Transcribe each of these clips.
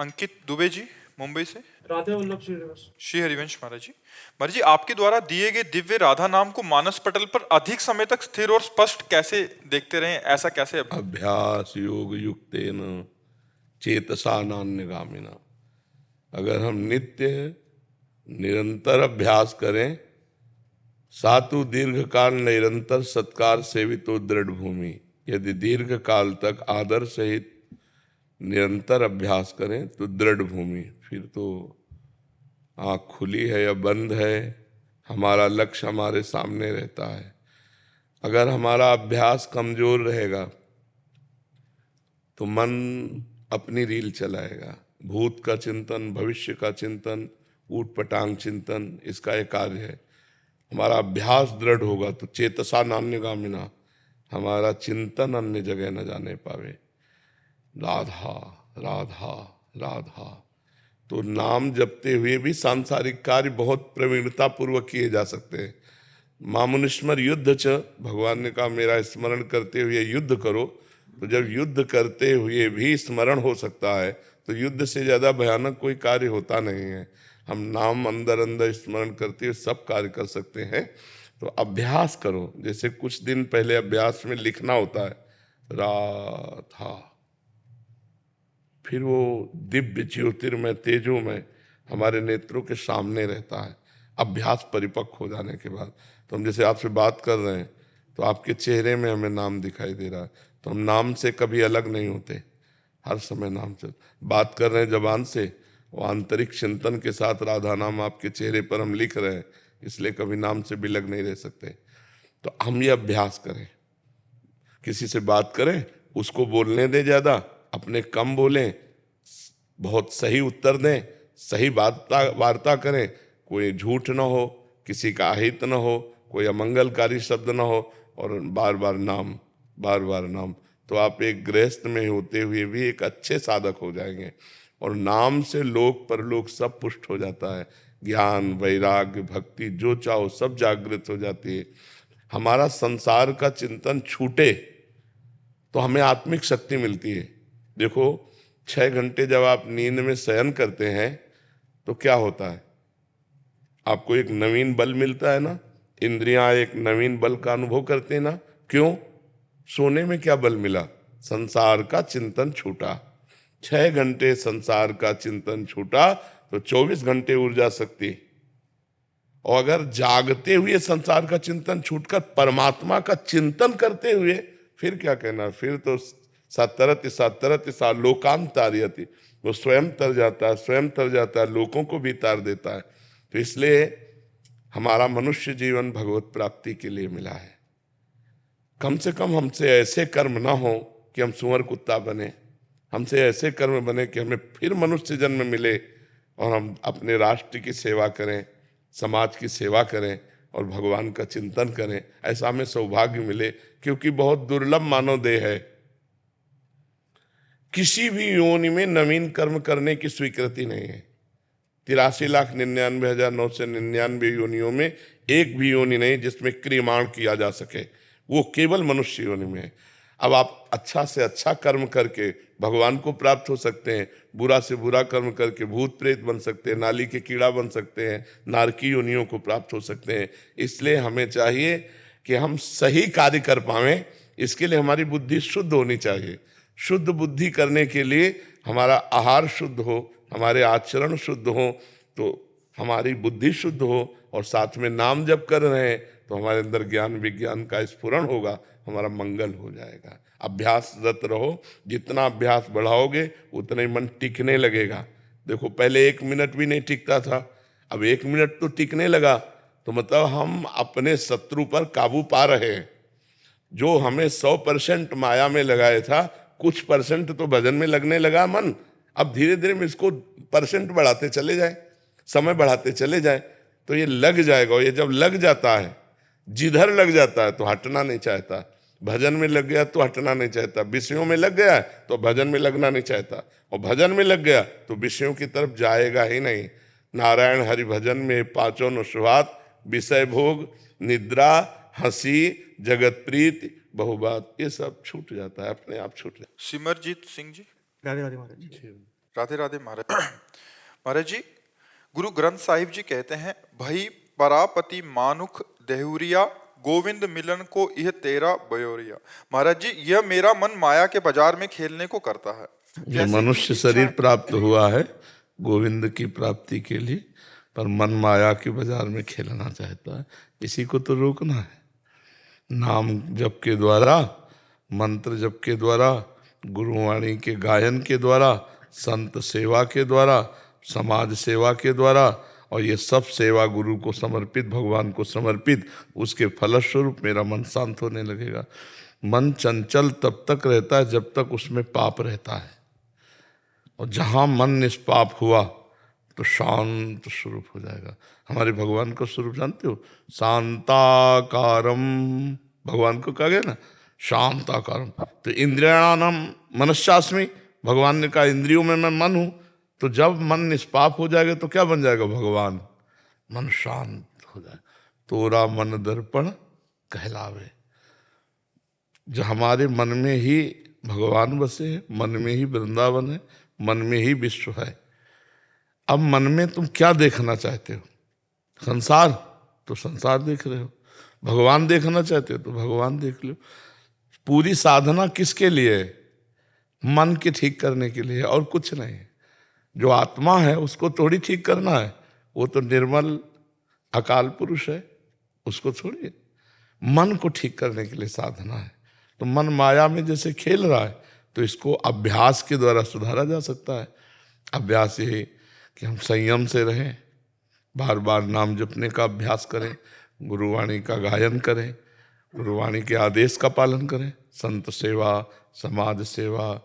अंकित दुबे जी मुंबई से। राधे वल्लभ श्रीनिवास। श्री हरिवंश महाराज जी, आपके द्वारा दिए गए दिव्य राधा नाम को मानस पटल पर अधिक समय तक स्थिर और स्पष्ट कैसे देखते रहें, ऐसा कैसे अभ्यास योग युक्तेन चेतसा नान्यगामिना। अगर हम नित्य निरंतर अभ्यास करें, सातु दीर्घ काल निरंतर सत्कार सेवितो दृढ़ भूमि। यदि दीर्घ काल तक आदर सहित निरंतर अभ्यास करें तो दृढ़ भूमि, फिर तो आँख खुली है या बंद है, हमारा लक्ष्य हमारे सामने रहता है। अगर हमारा अभ्यास कमजोर रहेगा तो मन अपनी रील चलाएगा। भूत का चिंतन, भविष्य का चिंतन, ऊट पटांग चिंतन, इसका एक कार्य है। हमारा अभ्यास दृढ़ होगा तो चेतसा नान्यगामिना, हमारा चिंतन अन्य जगह न जाने पावे। राधा राधा राधा। तो नाम जपते हुए भी सांसारिक कार्य बहुत प्रवीणता पूर्वक किए जा सकते हैं। मामुनिस्मर युद्ध च, भगवान ने कहा मेरा स्मरण करते हुए युद्ध करो। तो जब युद्ध करते हुए भी स्मरण हो सकता है तो युद्ध से ज्यादा भयानक कोई कार्य होता नहीं है। हम नाम अंदर अंदर स्मरण करते हुए सब कार्य कर सकते हैं। तो अभ्यास करो। जैसे कुछ दिन पहले अभ्यास में लिखना होता है राधा, फिर वो दिव्य ज्योतिर्मय तेजोमय हमारे नेत्रों के सामने रहता है अभ्यास परिपक्व हो जाने के बाद। तो हम जैसे आपसे बात कर रहे हैं तो आपके चेहरे में हमें नाम दिखाई दे रहा है, तो हम नाम से कभी अलग नहीं होते, हर समय नाम से बात कर रहे हैं जबान से, वो आंतरिक चिंतन के साथ राधा नाम आपके चेहरे पर हम लिख रहे हैं, इसलिए कभी नाम से बिलग नहीं रह सकते। तो हम ये अभ्यास करें, किसी से बात करें उसको बोलने दें ज़्यादा, अपने कम बोलें, बहुत सही उत्तर दें, सही वार्ता करें, कोई झूठ ना हो, किसी का अहित ना हो, कोई अमंगलकारी शब्द ना हो, और बार बार नाम। तो आप एक गृहस्थ में होते हुए भी एक अच्छे साधक हो जाएंगे। और नाम से लोक परलोक सब पुष्ट हो जाता है। ज्ञान, वैराग्य, भक्ति जो चाहो सब जागृत हो जाती है। हमारा संसार का चिंतन छूटे तो हमें आत्मिक शक्ति मिलती है। देखो 6 घंटे जब आप नींद में शयन करते हैं तो क्या होता है, आपको एक नवीन बल मिलता है ना, इंद्रियां एक नवीन बल का अनुभव करते हैं ना। क्यों? सोने में क्या बल मिला? संसार का चिंतन छूटा। 6 घंटे संसार का चिंतन छूटा तो 24 घंटे ऊर्जा शक्ति। और अगर जागते हुए संसार का चिंतन छूटकर परमात्मा का चिंतन करते हुए, फिर क्या कहना, फिर तो सतरति सा लोकांत तारयति, वो स्वयं तर जाता है, स्वयं तर जाता है, लोगों को भी तार देता है। तो इसलिए हमारा मनुष्य जीवन भगवत प्राप्ति के लिए मिला है। कम से कम हमसे ऐसे कर्म ना हो कि हम सुअर कुत्ता बने, हमसे ऐसे कर्म बने कि हमें फिर मनुष्य जन्म मिले और हम अपने राष्ट्र की सेवा करें, समाज की सेवा करें और भगवान का चिंतन करें। ऐसा हमें सौभाग्य मिले, क्योंकि बहुत दुर्लभ मानव देह है। किसी भी योनि में नवीन कर्म करने की स्वीकृति नहीं है। 83,99,999 योनियों में एक भी योनि नहीं जिसमें क्रियमाण किया जा सके, वो केवल मनुष्य योनि में है। अब आप अच्छा से अच्छा कर्म करके भगवान को प्राप्त हो सकते हैं, बुरा से बुरा कर्म करके भूत प्रेत बन सकते हैं, नाली के कीड़ा बन सकते हैं, नारकी योनियों को प्राप्त हो सकते हैं। इसलिए हमें चाहिए कि हम सही कार्य कर पाएं, इसके लिए हमारी बुद्धि शुद्ध होनी चाहिए। शुद्ध बुद्धि करने के लिए हमारा आहार शुद्ध हो, हमारे आचरण शुद्ध हो, तो हमारी बुद्धि शुद्ध हो, और साथ में नाम जप कर रहे हैं तो हमारे अंदर ज्ञान विज्ञान का स्फुरण होगा, हमारा मंगल हो जाएगा। अभ्यासरत रहो, जितना अभ्यास बढ़ाओगे उतना ही मन टिकने लगेगा। देखो पहले 1 मिनट भी नहीं टिकता था, अब 1 मिनट तो टिकने लगा, तो मतलब हम अपने शत्रु पर काबू पा रहे हैं। जो हमें 100% माया में लगाया था, कुछ परसेंट तो भजन में लगने लगा मन। अब धीरे धीरे हम इसको परसेंट बढ़ाते चले जाए, समय बढ़ाते चले जाए, तो ये लग जाएगा। और ये जब लग जाता है, जिधर लग जाता है तो हटना नहीं चाहता। भजन में लग गया तो हटना नहीं चाहता, विषयों में लग गया तो भजन में लगना नहीं चाहता, और भजन में लग गया तो विषयों की तरफ जाएगा ही नहीं। नारायण हरि भजन में पांचों न सुहात, विषय भोग, निद्रा, हंसी, जगत प्रीति, बहुबात, ये सब छूट जाता है, अपने आप छूट जाता है। सिमरजीत सिंह जी। राधे राधे महाराज जी। राधे राधे महाराज। महाराज जी, गुरु ग्रंथ साहिब जी कहते हैं, भई परापति मानुख देहुरिया, गोविंद मिलन को यह तेरा बयोरिया। महाराज जी, यह मेरा मन माया के बाजार में खेलने को करता है। ये मनुष्य शरीर प्राप्त हुआ है गोविंद की प्राप्ति के लिए, पर मन माया के बाजार में खेलना चाहता है। इसी को तो रोकना है। नाम जप के द्वारा, मंत्र जप के द्वारा, गुरुवाणी के गायन के द्वारा, संत सेवा के द्वारा, समाज सेवा के द्वारा, और ये सब सेवा गुरु को समर्पित, भगवान को समर्पित, उसके फलस्वरूप मेरा मन शांत होने लगेगा। मन चंचल तब तक रहता है जब तक उसमें पाप रहता है, और जहाँ मन निष्पाप हुआ तो शांत स्वरूप हो जाएगा। हमारे भगवान का स्वरूप जानते हो, शांताकारम, भगवान को कहा गया ना शांताकारम। तो इंद्रियाणाम मनश्चास्मि, भगवान ने कहा इंद्रियों में मैं मन हूं। तो जब मन निष्पाप हो जाएगा तो क्या बन जाएगा भगवान? मन शांत हो जाए। तोरा मन दर्पण कहलावे। जो हमारे मन में ही भगवान बसे हैं, मन में ही वृंदावन है, मन में ही विश्व है। अब मन में तुम क्या देखना चाहते हो? संसार, तो संसार देख रहे हो। भगवान देखना चाहते हो तो भगवान देख लो। पूरी साधना किसके लिए है? मन के ठीक करने के लिए, और कुछ नहीं। जो आत्मा है उसको थोड़ी ठीक करना है, वो तो निर्मल अकाल पुरुष है, उसको थोड़ी। मन को ठीक करने के लिए साधना है। तो मन माया में जैसे खेल रहा है, तो इसको अभ्यास के द्वारा सुधारा जा सकता है। अभ्यास ये कि हम संयम से रहें, बार बार नाम जपने का अभ्यास करें, गुरुवाणी का गायन करें, गुरुवाणी के आदेश का पालन करें, संत सेवा, समाज सेवा,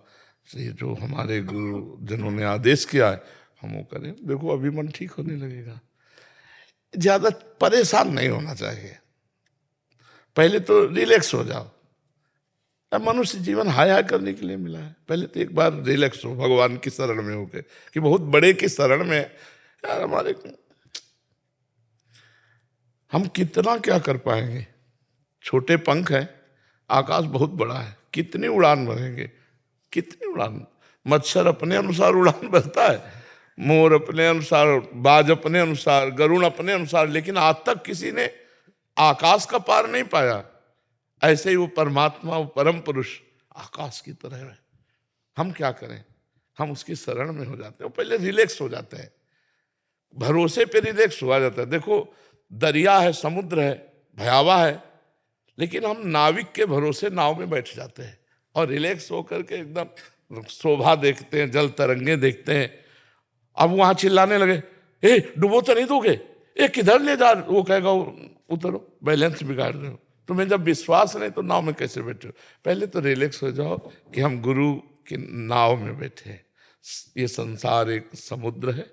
ये जो हमारे गुरुजनों ने आदेश किया है हम वो करें। देखो अभी मन ठीक होने लगेगा। ज्यादा परेशान नहीं होना चाहिए। पहले तो रिलैक्स हो जाओ। अब मनुष्य जीवन हाय हाय करने के लिए मिला है। पहले तो एक बार रिलैक्स हो भगवान की शरण में होके, कि बहुत बड़े की शरण में यार हमारे, हम कितना क्या कर पाएंगे? छोटे पंख हैं, आकाश बहुत बड़ा है, कितनी उड़ान भरेंगे? कितनी उड़ान? मच्छर अपने अनुसार उड़ान भरता है, मोर अपने अनुसार, बाज अपने अनुसार, गरुड़ अपने अनुसार, लेकिन आज तक किसी ने आकाश का पार नहीं पाया। ऐसे ही वो परमात्मा, वो परम पुरुष आकाश की तरह है। हम क्या करें? हम उसकी शरण में हो जाते हैं, पहले रिलैक्स हो जाते हैं, भरोसे पे रिलैक्स हुआ जाता है। देखो दरिया है, समुद्र है, भयावह है, लेकिन हम नाविक के भरोसे नाव में बैठ जाते हैं और रिलैक्स होकर के एकदम शोभा देखते हैं, जल तरंगे देखते हैं। अब वहां चिल्लाने लगे, ए डुबो तो नहीं दोगे, ए किधर ले जा, वो कहेगा उतरो, बैलेंस बिगाड़ रहे हो। तुम्हें जब विश्वास नहीं तो नाव में कैसे बैठे हो? पहले तो रिलैक्स हो जाओ कि हम गुरु की नाव में बैठे हैं। ये संसार एक समुद्र है,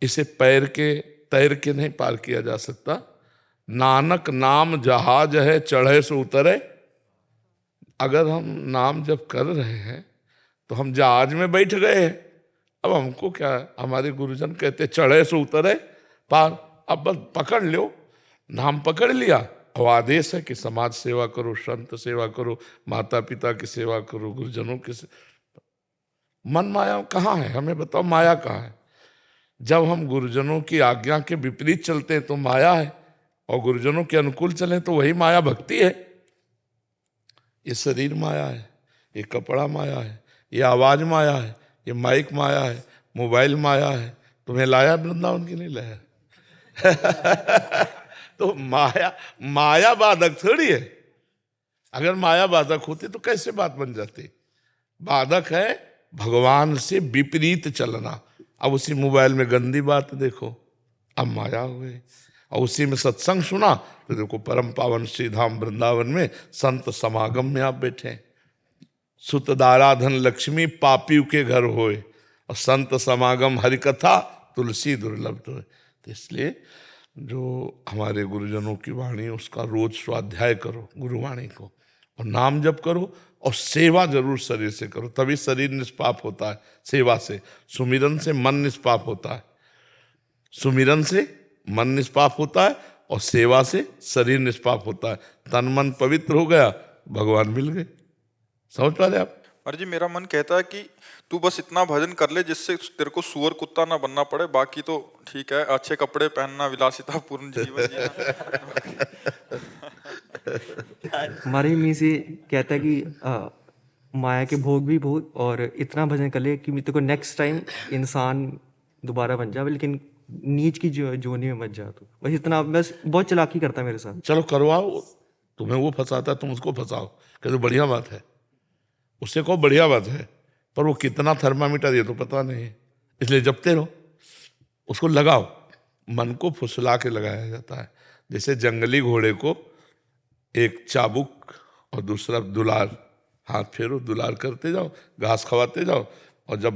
इसे तैर के नहीं पार किया जा सकता। नानक नाम जहाज है, चढ़े सो उतरे। अगर हम नाम जब कर रहे हैं तो हम जहाज में बैठ गए हैं। अब हमको क्या है? हमारे गुरुजन कहते चढ़े सो उतरे पार। अब बस पकड़ लो, नाम पकड़ लिया। अब आदेश है कि समाज सेवा करो, संत सेवा करो, माता पिता की सेवा करो, गुरुजनों की मन माया कहाँ है? हमें बताओ, माया कहाँ है? जब हम गुरुजनों की आज्ञा के विपरीत चलते हैं तो माया है, और गुरुजनों के अनुकूल चले तो वही माया भक्ति है। ये शरीर माया है, ये कपड़ा माया है, ये आवाज माया है, ये माइक माया है, मोबाइल माया है। तुम्हें लाया वृंदावन की नहीं लाया? तो माया बाधक थोड़ी है। अगर माया बाधक होती तो कैसे बात बन जाती? बाधक है भगवान से विपरीत चलना। अब उसी मोबाइल में गंदी बात देखो, अब माया हो गई। और उसी में सत्संग सुना तो देखो परम पावन श्री धाम वृंदावन में संत समागम में आप बैठे। सुतदाराधन लक्ष्मी पापियों के घर होए, और संत समागम हरिकथा तुलसी दुर्लभ तो। इसलिए जो हमारे गुरुजनों की वाणी उसका रोज स्वाध्याय करो, गुरुवाणी को, और नाम जप करो, और सेवा जरूर शरीर से करो, तभी शरीर निष्पाप होता है। सेवा से, सुमिरन से मन निष्पाप होता है, सुमिरन से मन निष्पाप होता है, और सेवा से शरीर निष्पाप होता है। तन मन पवित्र हो गया, भगवान मिल गए। समझ पा रहे आप? महाराज जी मेरा मन कहता है कि तू बस इतना भजन कर ले जिससे तेरे को सुअर कुत्ता ना बनना पड़े, बाकी तो ठीक है, अच्छे कपड़े पहनना, विलासिता पूर्ण जीवन जीना। हमारे मी से कहता है कि माया के भोग भी बहुत, और इतना भजन कर ले कि तेरे को नेक्स्ट टाइम इंसान दोबारा बन जाए, लेकिन नीच की जोनी में मत जा। तो बस इतना, बस बहुत चालाकी करता है मेरे साथ। चलो करवाओ, तुम्हें वो फंसाता है तुम उसको फंसाओ, कहते बढ़िया बात है, उससे कहो बढ़िया बात है, पर वो कितना थर्मामीटर ये तो पता नहीं है, इसलिए जपते रहो, उसको लगाओ। मन को फुसला के लगाया जाता है, जैसे जंगली घोड़े को एक चाबुक और दूसरा दुलार, हाथ फेरो दुलार करते जाओ, घास खवाते जाओ, और जब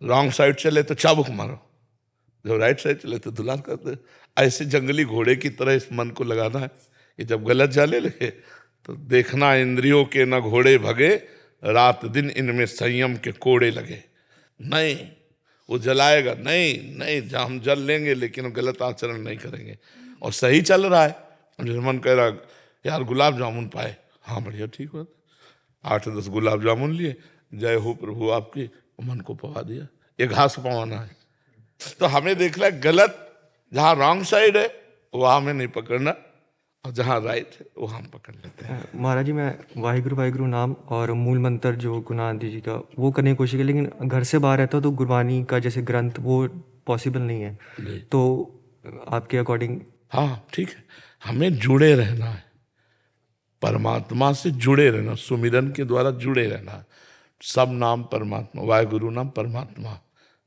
रॉन्ग साइड चले तो चाबुक मारो, जब राइट साइड चले तो दुलार करते। ऐसे जंगली घोड़े की तरह इस मन को लगाना है कि जब गलत जाने लगे तो देखना इंद्रियों के न घोड़े भगे, रात दिन इनमें संयम के कोड़े लगे। नहीं, वो जलाएगा नहीं, नहीं हम जल लेंगे लेकिन गलत आचरण नहीं करेंगे। और सही चल रहा है, जैसे मन कह रहा यार गुलाब जामुन पाए, हाँ बढ़िया ठीक बात, 8-10 गुलाब जामुन लिए, जय हो प्रभु आपकी, मन को पवा दिया। ये घास पवाना है। तो हमें देखना है गलत, जहाँ रॉन्ग साइड है वहाँ हमें नहीं पकड़ना, और जहाँ राइट है वहाँ हम पकड़ लेते हैं। महाराज जी मैं वाहिगुरु नाम और मूल मंत्र जो गुरु नानक देव जी का वो करने की कोशिश की, लेकिन घर से बाहर रहता हूँ तो गुरबानी का जैसे ग्रंथ वो पॉसिबल नहीं है। तो आपके अकॉर्डिंग? हाँ ठीक है, हमें जुड़े रहना है, परमात्मा से जुड़े रहना, सुमिरन के द्वारा जुड़े रहना। सब नाम परमात्मा, वाहिगुरु नाम परमात्मा,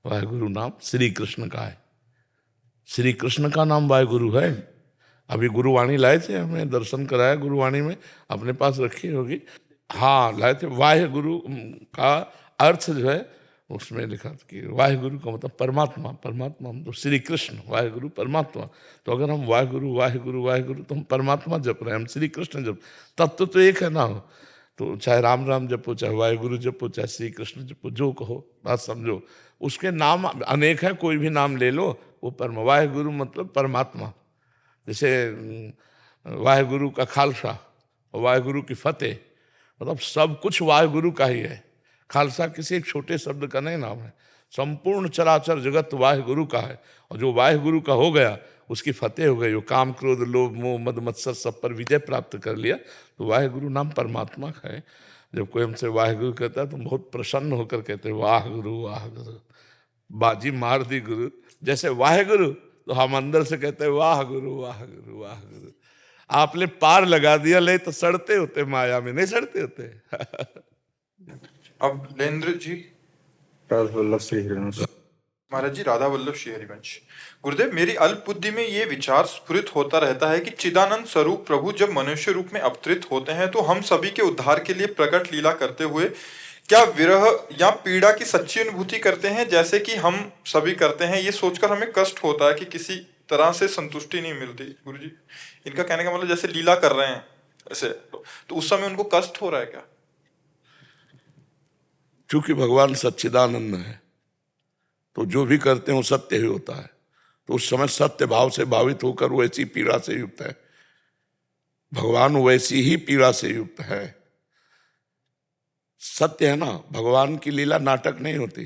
वाहिगुरु नाम श्री कृष्ण का है, श्री कृष्ण का नाम वाहिगुरु है। अभी गुरुवाणी लाए थे, हमें दर्शन कराया गुरुवाणी में, अपने पास रखी होगी, हाँ लाए थे। वाहिगुरु का अर्थ जो है उसमें लिखा था कि वाहिगुरु का मतलब परमात्मा, परमात्मा मतलब श्री कृष्ण, वाहिगुरु परमात्मा। तो अगर हम वाहिगुरु वाहिगुरु वाहिगुरु तो हम परमात्मा जप रहे हैं, हम श्री कृष्ण जप, तत्व तो एक है ना। तो चाहे राम राम जपो, चाहे वाहिगुरु जपो, चाहे श्री कृष्ण जपो, जो कहो बात समझो। उसके नाम अनेक हैं, कोई भी नाम ले लो, वो परम। वाहिगुरु मतलब परमात्मा, जैसे वाहिगुरु का खालसा और वाहिगुरु की फतेह, मतलब सब कुछ वाहिगुरु का ही है। खालसा किसी एक छोटे शब्द का नहीं नाम है, संपूर्ण चराचर जगत वाहिगुरु का है। और जो वाहिगुरु का हो गया उसकी फतेह हो गई, वो काम क्रोध लोभ मोह मद मत्सर सब पर विजय प्राप्त कर लिया। तो वाहिगुरु नाम परमात्मा का है। जब कोई हमसे वाहिगुरु कहता है तो बहुत प्रसन्न होकर कहते हैं वाह गुरु वाह गुरु, बाजी मार दी गुरु। जैसे वाहिगुरु तो हम अंदर से कहते हैं वाह गुरु वाह गुरु वाह गुरु। आपने पार लगा दिया, ले तो सड़ते होते माया में, नहीं सड़ते होते। अब लेंद्र जी। राधा वल्लभ श्री हरिवंश। महाराज जी राधा वल्लभ श्री हरिवंश। गुरुदेव मेरी अल्प बुद्धि में ये विचार स्फुरित होता रहता है कि चिदानंद स्वरूप प्रभु जब मनुष्य रूप में अवतरित होते हैं तो हम सभी के उद्धार के लिए प्रकट लीला करते हुए क्या विरह या पीड़ा की सच्ची अनुभूति करते हैं जैसे कि हम सभी करते हैं। ये सोचकर हमें कष्ट होता है कि किसी तरह से संतुष्टि नहीं मिलती। गुरु जी इनका कहने का मतलब जैसे लीला कर रहे हैं ऐसे, तो उस समय उनको कष्ट हो रहा है क्या? क्योंकि भगवान सच्चिदानंद है तो जो भी करते हैं वो सत्य ही होता है। तो उस समय सत्य भाव से भावित होकर वो ऐसी पीड़ा से युक्त है, भगवान वैसी ही पीड़ा से युक्त है। सत्य है ना, भगवान की लीला नाटक नहीं होती,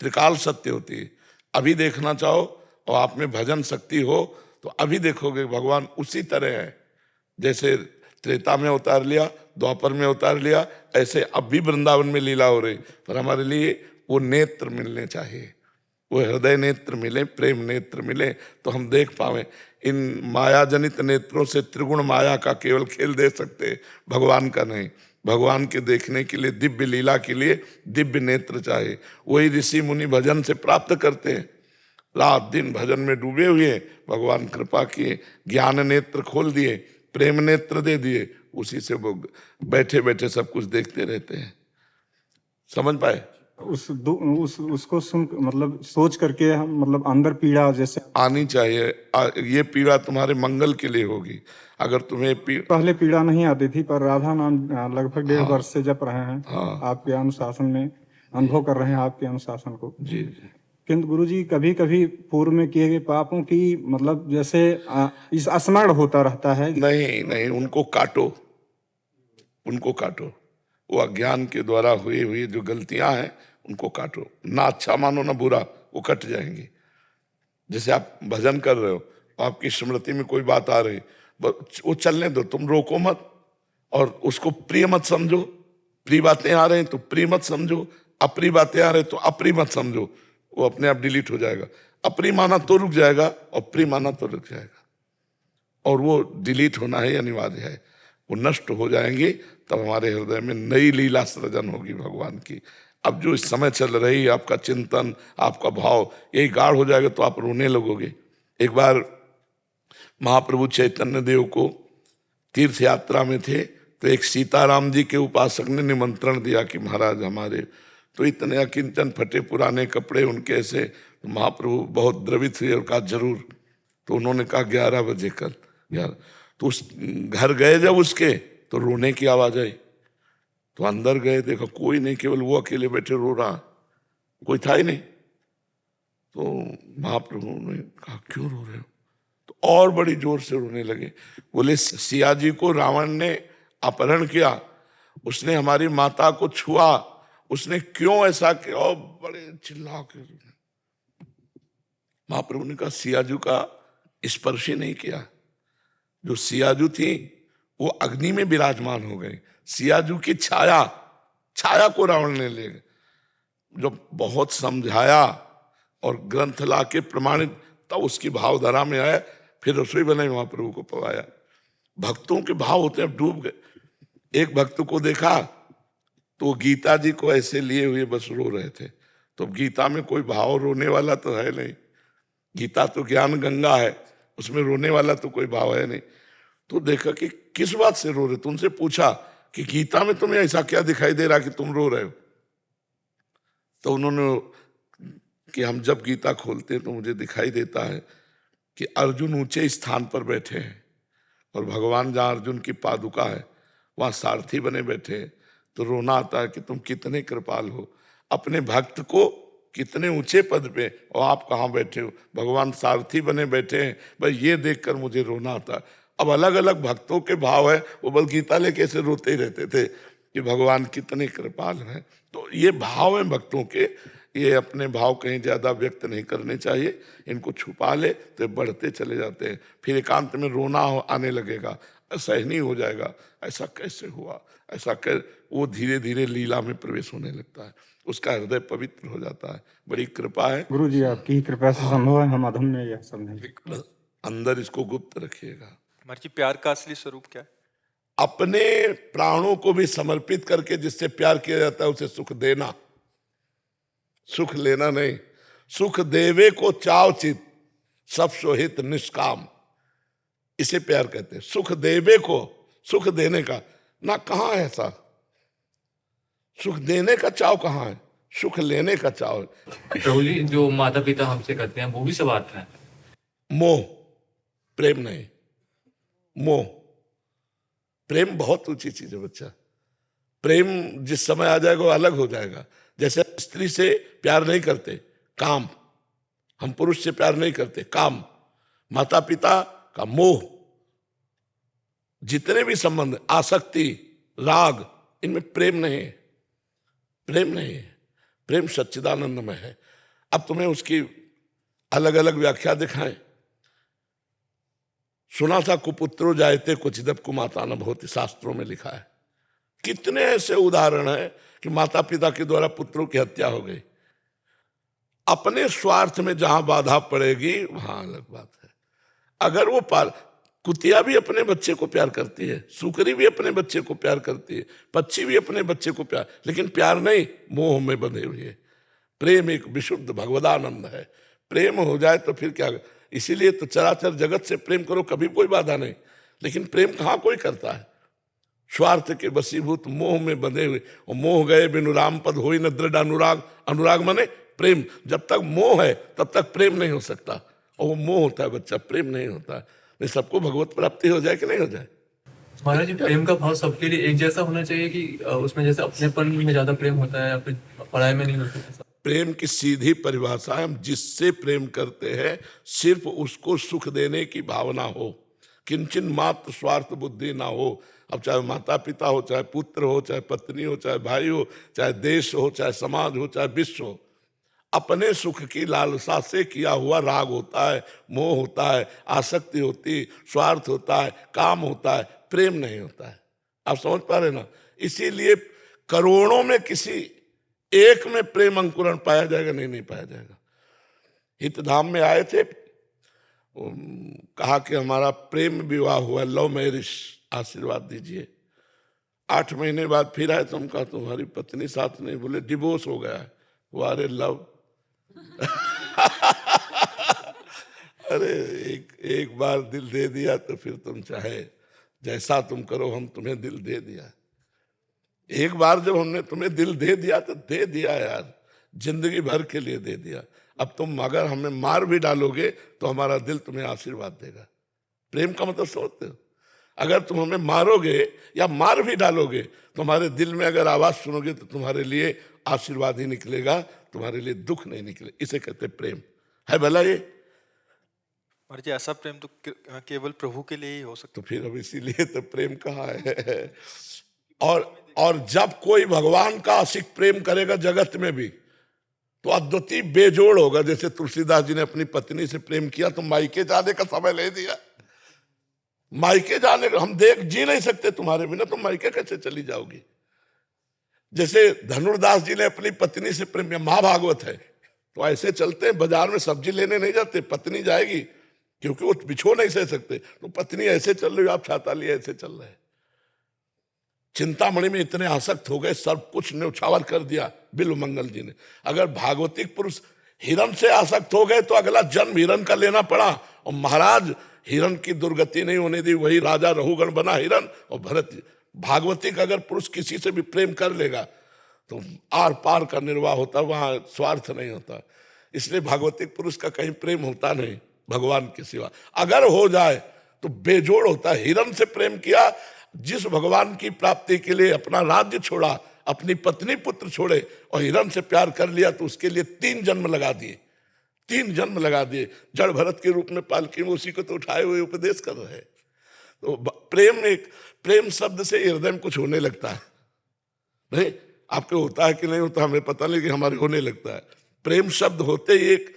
त्रिकाल सत्य होती है। अभी देखना चाहो और आप में भजन शक्ति हो तो अभी देखोगे भगवान उसी तरह है जैसे त्रेता में उतार लिया, द्वापर में उतार लिया, ऐसे अब भी वृंदावन में लीला हो रही। पर हमारे लिए वो नेत्र मिलने चाहिए, वो हृदय नेत्र मिले, प्रेम नेत्र मिले तो हम देख पावे। इन माया जनित नेत्रों से त्रिगुण माया का केवल खेल दे सकते, भगवान का नहीं। भगवान के देखने के लिए, दिव्य लीला के लिए दिव्य नेत्र चाहिए। वही ऋषि मुनि भजन से प्राप्त करते हैं, रात दिन भजन में डूबे हुए, भगवान कृपा किए, ज्ञान नेत्र खोल दिए, प्रेम नेत्र दे दिए, उसी से वो बैठे बैठे सब कुछ देखते रहते हैं। समझ पाए? उसको सुन मतलब सोच करके हम मतलब अंदर पीड़ा जैसे आनी चाहिए। ये पीड़ा तुम्हारे मंगल के लिए होगी। अगर तुम्हें पहले पीड़ा नहीं आती थी, पर राधा नाम लगभग 1.5 वर्ष से जप रहे हैं। आपके अनुशासन में अनुभव कर रहे हैं, आपके अनुशासन को। जी जी। किंतु गुरुजी कभी कभी पूर्व में किए गए पापों की मतलब जैसे इस स्मरण होता रहता है। नहीं नहीं, उनको काटो, उनको काटो। वो अज्ञान के द्वारा हुई हुई जो गलतियां हैं उनको काटो, ना अच्छा मानो ना बुरा, वो कट जाएंगी। जैसे आप भजन कर रहे हो, आपकी स्मृति में कोई बात आ रही, वो चलने दो, तुम रोको मत और उसको प्रिय मत समझो। प्रिय बातें आ रही तो प्रिय मत समझो, अप्रिय बातें आ रही तो अप्रिय मत समझो, वो अपने आप डिलीट हो जाएगा। अप्रिय माना तो रुक जाएगा और प्रिय माना तो रुक जाएगा, और वो डिलीट होना ही अनिवार्य है। वो नष्ट हो जाएंगे तब हमारे हृदय में नई लीला सृजन होगी भगवान की। अब जो इस समय चल रही है आपका चिंतन, आपका भाव, यही गाढ़ हो जाएगा तो आप रोने लगोगे। एक बार महाप्रभु चैतन्य देव को तीर्थ यात्रा में थे तो एक सीताराम जी के उपासक ने निमंत्रण दिया कि महाराज हमारे, तो इतने अकिंचन फटे पुराने कपड़े उनके ऐसे, तो महाप्रभु बहुत द्रवित हुए और कहा जरूर। तो उन्होंने कहा 11 बजे कल 11। तो उस घर गए जब उसके तो रोने की आवाज आई, तो अंदर गए, देखा कोई नहीं, केवल वो अकेले बैठे रो रहा, कोई था ही नहीं। तो महाप्रभु ने कहा क्यों रो रहे हो? तो और बड़ी जोर से रोने लगे। बोले सिया जी को रावण ने अपहरण किया, उसने हमारी माता को छुआ, उसने क्यों ऐसा किया? और बड़े चिल्ला के महाप्रभु ने कहा सियाजू का स्पर्श ही नहीं किया। जो सियाजू थी वो अग्नि में विराजमान हो गई, सियाजू की छाया को रावण ने ले गए। जब बहुत समझाया और ग्रंथ ला के प्रमाणित तब उसकी भावधारा में आया, फिर रसोई बनाई महाप्रभु को पवाया। भक्तों के भाव होते हैं, डूब गए। एक भक्त को देखा तो गीता जी को ऐसे लिए हुए बस रो रहे थे। तो गीता में कोई भाव रोने वाला तो है नहीं, गीता तो ज्ञान गंगा है, उसमें रोने वाला तो कोई भाव है नहीं। तो देखा कि किस बात से रो रहे, तो उनसे पूछा कि गीता में तुम्हें ऐसा क्या दिखाई दे रहा कि तुम रो रहे हो? तो उन्होंने कि हम जब गीता खोलते हैं तो मुझे दिखाई देता है कि अर्जुन ऊंचे स्थान पर बैठे हैं और भगवान जहाँ अर्जुन की पादुका है वहाँ सारथी बने बैठे हैं। तो रोना आता है कि तुम कितने कृपाल हो, अपने भक्त को कितने ऊंचे पद पे और आप कहाँ बैठे हो, भगवान सारथी बने बैठे हैं। भाई ये देखकर मुझे रोना आता है। अब अलग अलग भक्तों के भाव है, वो बल गीता लेके ऐसे रोते ही रहते थे कि भगवान कितने कृपाल हैं। तो ये भाव हैं भक्तों के, ये अपने भाव कहीं ज्यादा व्यक्त नहीं करने चाहिए, इनको छुपा ले तो ये बढ़ते चले जाते हैं। फिर एकांत में रोना आने लगेगा, असहनीय हो जाएगा, ऐसा कैसे हुआ, ऐसा कर, वो धीरे धीरे लीला में प्रवेश होने लगता है, उसका हृदय पवित्र हो जाता है। बड़ी कृपा है गुरु जी, आपकी ही कृपा से संभव है, हम अधम में यह सब नहीं। अंदर इसको गुप्त रखिएगा। महाराज जी प्यार का असली स्वरूप क्या है? अपने प्राणों को भी समर्पित करके जिससे प्यार किया जाता है उसे सुख देना, सुख लेना नहीं। सुख देवे को चाव चित, सब सोहित निष्काम, इसे प्यार कहते हैं। सुख देवे को, सुख देने का ना, कहाँ है ऐसा? सुख देने का चाव कहाँ है? सुख लेने का चाव है। प्रभु जी, जो माता पिता हमसे करते हैं वो भी सब आता है। मोह, प्रेम नहीं। मोह, प्रेम बहुत ऊंची चीज है बच्चा। प्रेम जिस समय आ जाएगा वो अलग हो जाएगा। जैसे स्त्री से प्यार नहीं करते, काम, हम पुरुष से प्यार नहीं करते, काम। माता पिता का मोह, जितने भी संबंध, आसक्ति, राग, इनमें प्रेम नहीं है, प्रेम नहीं है। प्रेम सच्चिदानंद में है। अब तुम्हें उसकी अलग अलग व्याख्या दिखाएं। सुना था कुपुत्रो जायते क्वचिदप कुमाता न भवति, शास्त्रों में लिखा है। कितने ऐसे उदाहरण हैं कि माता पिता के द्वारा पुत्रों की हत्या हो गई। अपने स्वार्थ में जहां बाधा पड़ेगी वहां अलग बात है। अगर वो कुतिया भी अपने बच्चे को प्यार करती है, सुकरी भी अपने बच्चे को प्यार करती है, पक्षी भी अपने बच्चे को प्यार, लेकिन प्यार नहीं, मोह में बंधे हुए। प्रेम एक विशुद्ध भगवदानंद है। प्रेम हो जाए तो फिर क्या, इसीलिए तो चराचर जगत से प्रेम करो, कभी कोई बाधा नहीं। लेकिन प्रेम कहाँ कोई करता है? स्वार्थ के वशीभूत मोह में बंधे हुए, और मोह गए बिनु राम पद होई न दृढ़ अनुराग। अनुराग माने प्रेम। जब तक मोह है तब तक प्रेम नहीं हो सकता, और वो मोह होता है बच्चा, प्रेम नहीं होता है। नहीं, सबको भगवत प्राप्ति हो जाए कि नहीं हो जाए? महाराज जी, प्रेम का भाव सबके लिए एक जैसा होना चाहिए कि उसमें जैसे अपनेपन में ज्यादा प्रेम होता है या फिर पढ़ाई में नहीं होता? प्रेम की सीधी परिभाषा है, हम जिससे प्रेम करते हैं सिर्फ उसको सुख देने की भावना हो, किंचन मात्र स्वार्थ बुद्धि ना हो। अब चाहे माता पिता हो, चाहे पुत्र हो, चाहे पत्नी हो, चाहे भाई हो, चाहे देश हो, चाहे समाज हो, चाहे विश्व हो, अपने सुख की लालसा से किया हुआ राग होता है, मोह होता है, आसक्ति होती, स्वार्थ होता है, काम होता है, प्रेम नहीं होता है। आप समझ पा रहे ना? इसीलिए करोड़ों में किसी एक में प्रेम अंकुरण पाया जाएगा? नहीं पाया जाएगा। हितधाम में आए थे, कहा कि हमारा प्रेम विवाह हुआ, लव मैरिज, आशीर्वाद दीजिए। 8 महीने बाद फिर आए तो हम कहा तुम्हारी पत्नी साथ नहीं, बोले डिवोर्स हो गया है। वो अरे लव अरे एक बार दिल दे दिया तो फिर तुम चाहे जैसा तुम करो, हम तुम्हें दिल दे दिया। एक बार जब हमने तुम्हें दिल दे दिया तो दे दिया यार, जिंदगी भर के लिए दे दिया। अब तुम अगर हमें मार भी डालोगे तो हमारा दिल तुम्हें आशीर्वाद देगा। प्रेम का मतलब समझते हो? अगर तुम हमें मारोगे या मार भी डालोगे तो हमारे दिल में अगर आवाज सुनोगे तो तुम्हारे लिए आशीर्वाद ही निकलेगा, तुम्हारे लिए दुख नहीं निकले। इसे कहते प्रेम है। भला ये महाराज जी ऐसा प्रेम तो केवल प्रभु के लिए ही हो सकता। तो फिर अब इसीलिए तो प्रेम कहाँ है। और जब कोई भगवान का आशिक प्रेम करेगा जगत में भी तो अद्वितीय बेजोड़ होगा। जैसे तुलसीदास जी ने अपनी पत्नी से प्रेम किया तो मायके जाने का समय ले दिया। मायके जाने का हम जी नहीं सकते तुम्हारे बिना, तो मायके कैसे चली जाओगी। जैसे धनुर्दास जी ने अपनी पत्नी से प्रेम किया, महाभागवत है, तो ऐसे चलते हैं बाजार में सब्जी लेने नहीं जाते, पत्नी जाएगी क्योंकि वो बिछो नहीं सह सकते, तो पत्नी ऐसे चल रही, आप छाता लिए ऐसे चल रहे हैं। चिंतामणि में इतने आसक्त हो गए, सब कुछ न्यौछावर कर दिया बिल्व मंगल जी ने। अगर भागवतिक पुरुष हिरण से आसक्त हो गए तो अगला जन्म हिरण का लेना पड़ा, और महाराज हिरण की दुर्गति नहीं होने दी, वही राजा रहुगण बना हिरण। और भरत भागवतिक अगर पुरुष किसी से भी प्रेम कर लेगा तो आर पार का निर्वाह होता, वहां स्वार्थ नहीं होता। इसलिए भागवतिक पुरुष का कहीं प्रेम होता नहीं भगवान के सिवा। अगर हो जाए तो बेजोड़ होता है। हिरण से प्रेम किया, जिस भगवान की प्राप्ति के लिए अपना राज्य छोड़ा, अपनी पत्नी पुत्र छोड़े और हिरण से प्यार कर लिया, तो उसके लिए 3 जन्म लगा दिए, 3 जन्म लगा दिए। जड़ भरत के रूप में पालकी में उसी को तो उठाए हुए उपदेश कर रहे हैं। तो प्रेम शब्द से हृदय में कुछ होने लगता है। नहीं, आपके होता है कि नहीं होता हमें पता नहीं, कि हमारे होने लगता है। प्रेम शब्द होते ही एक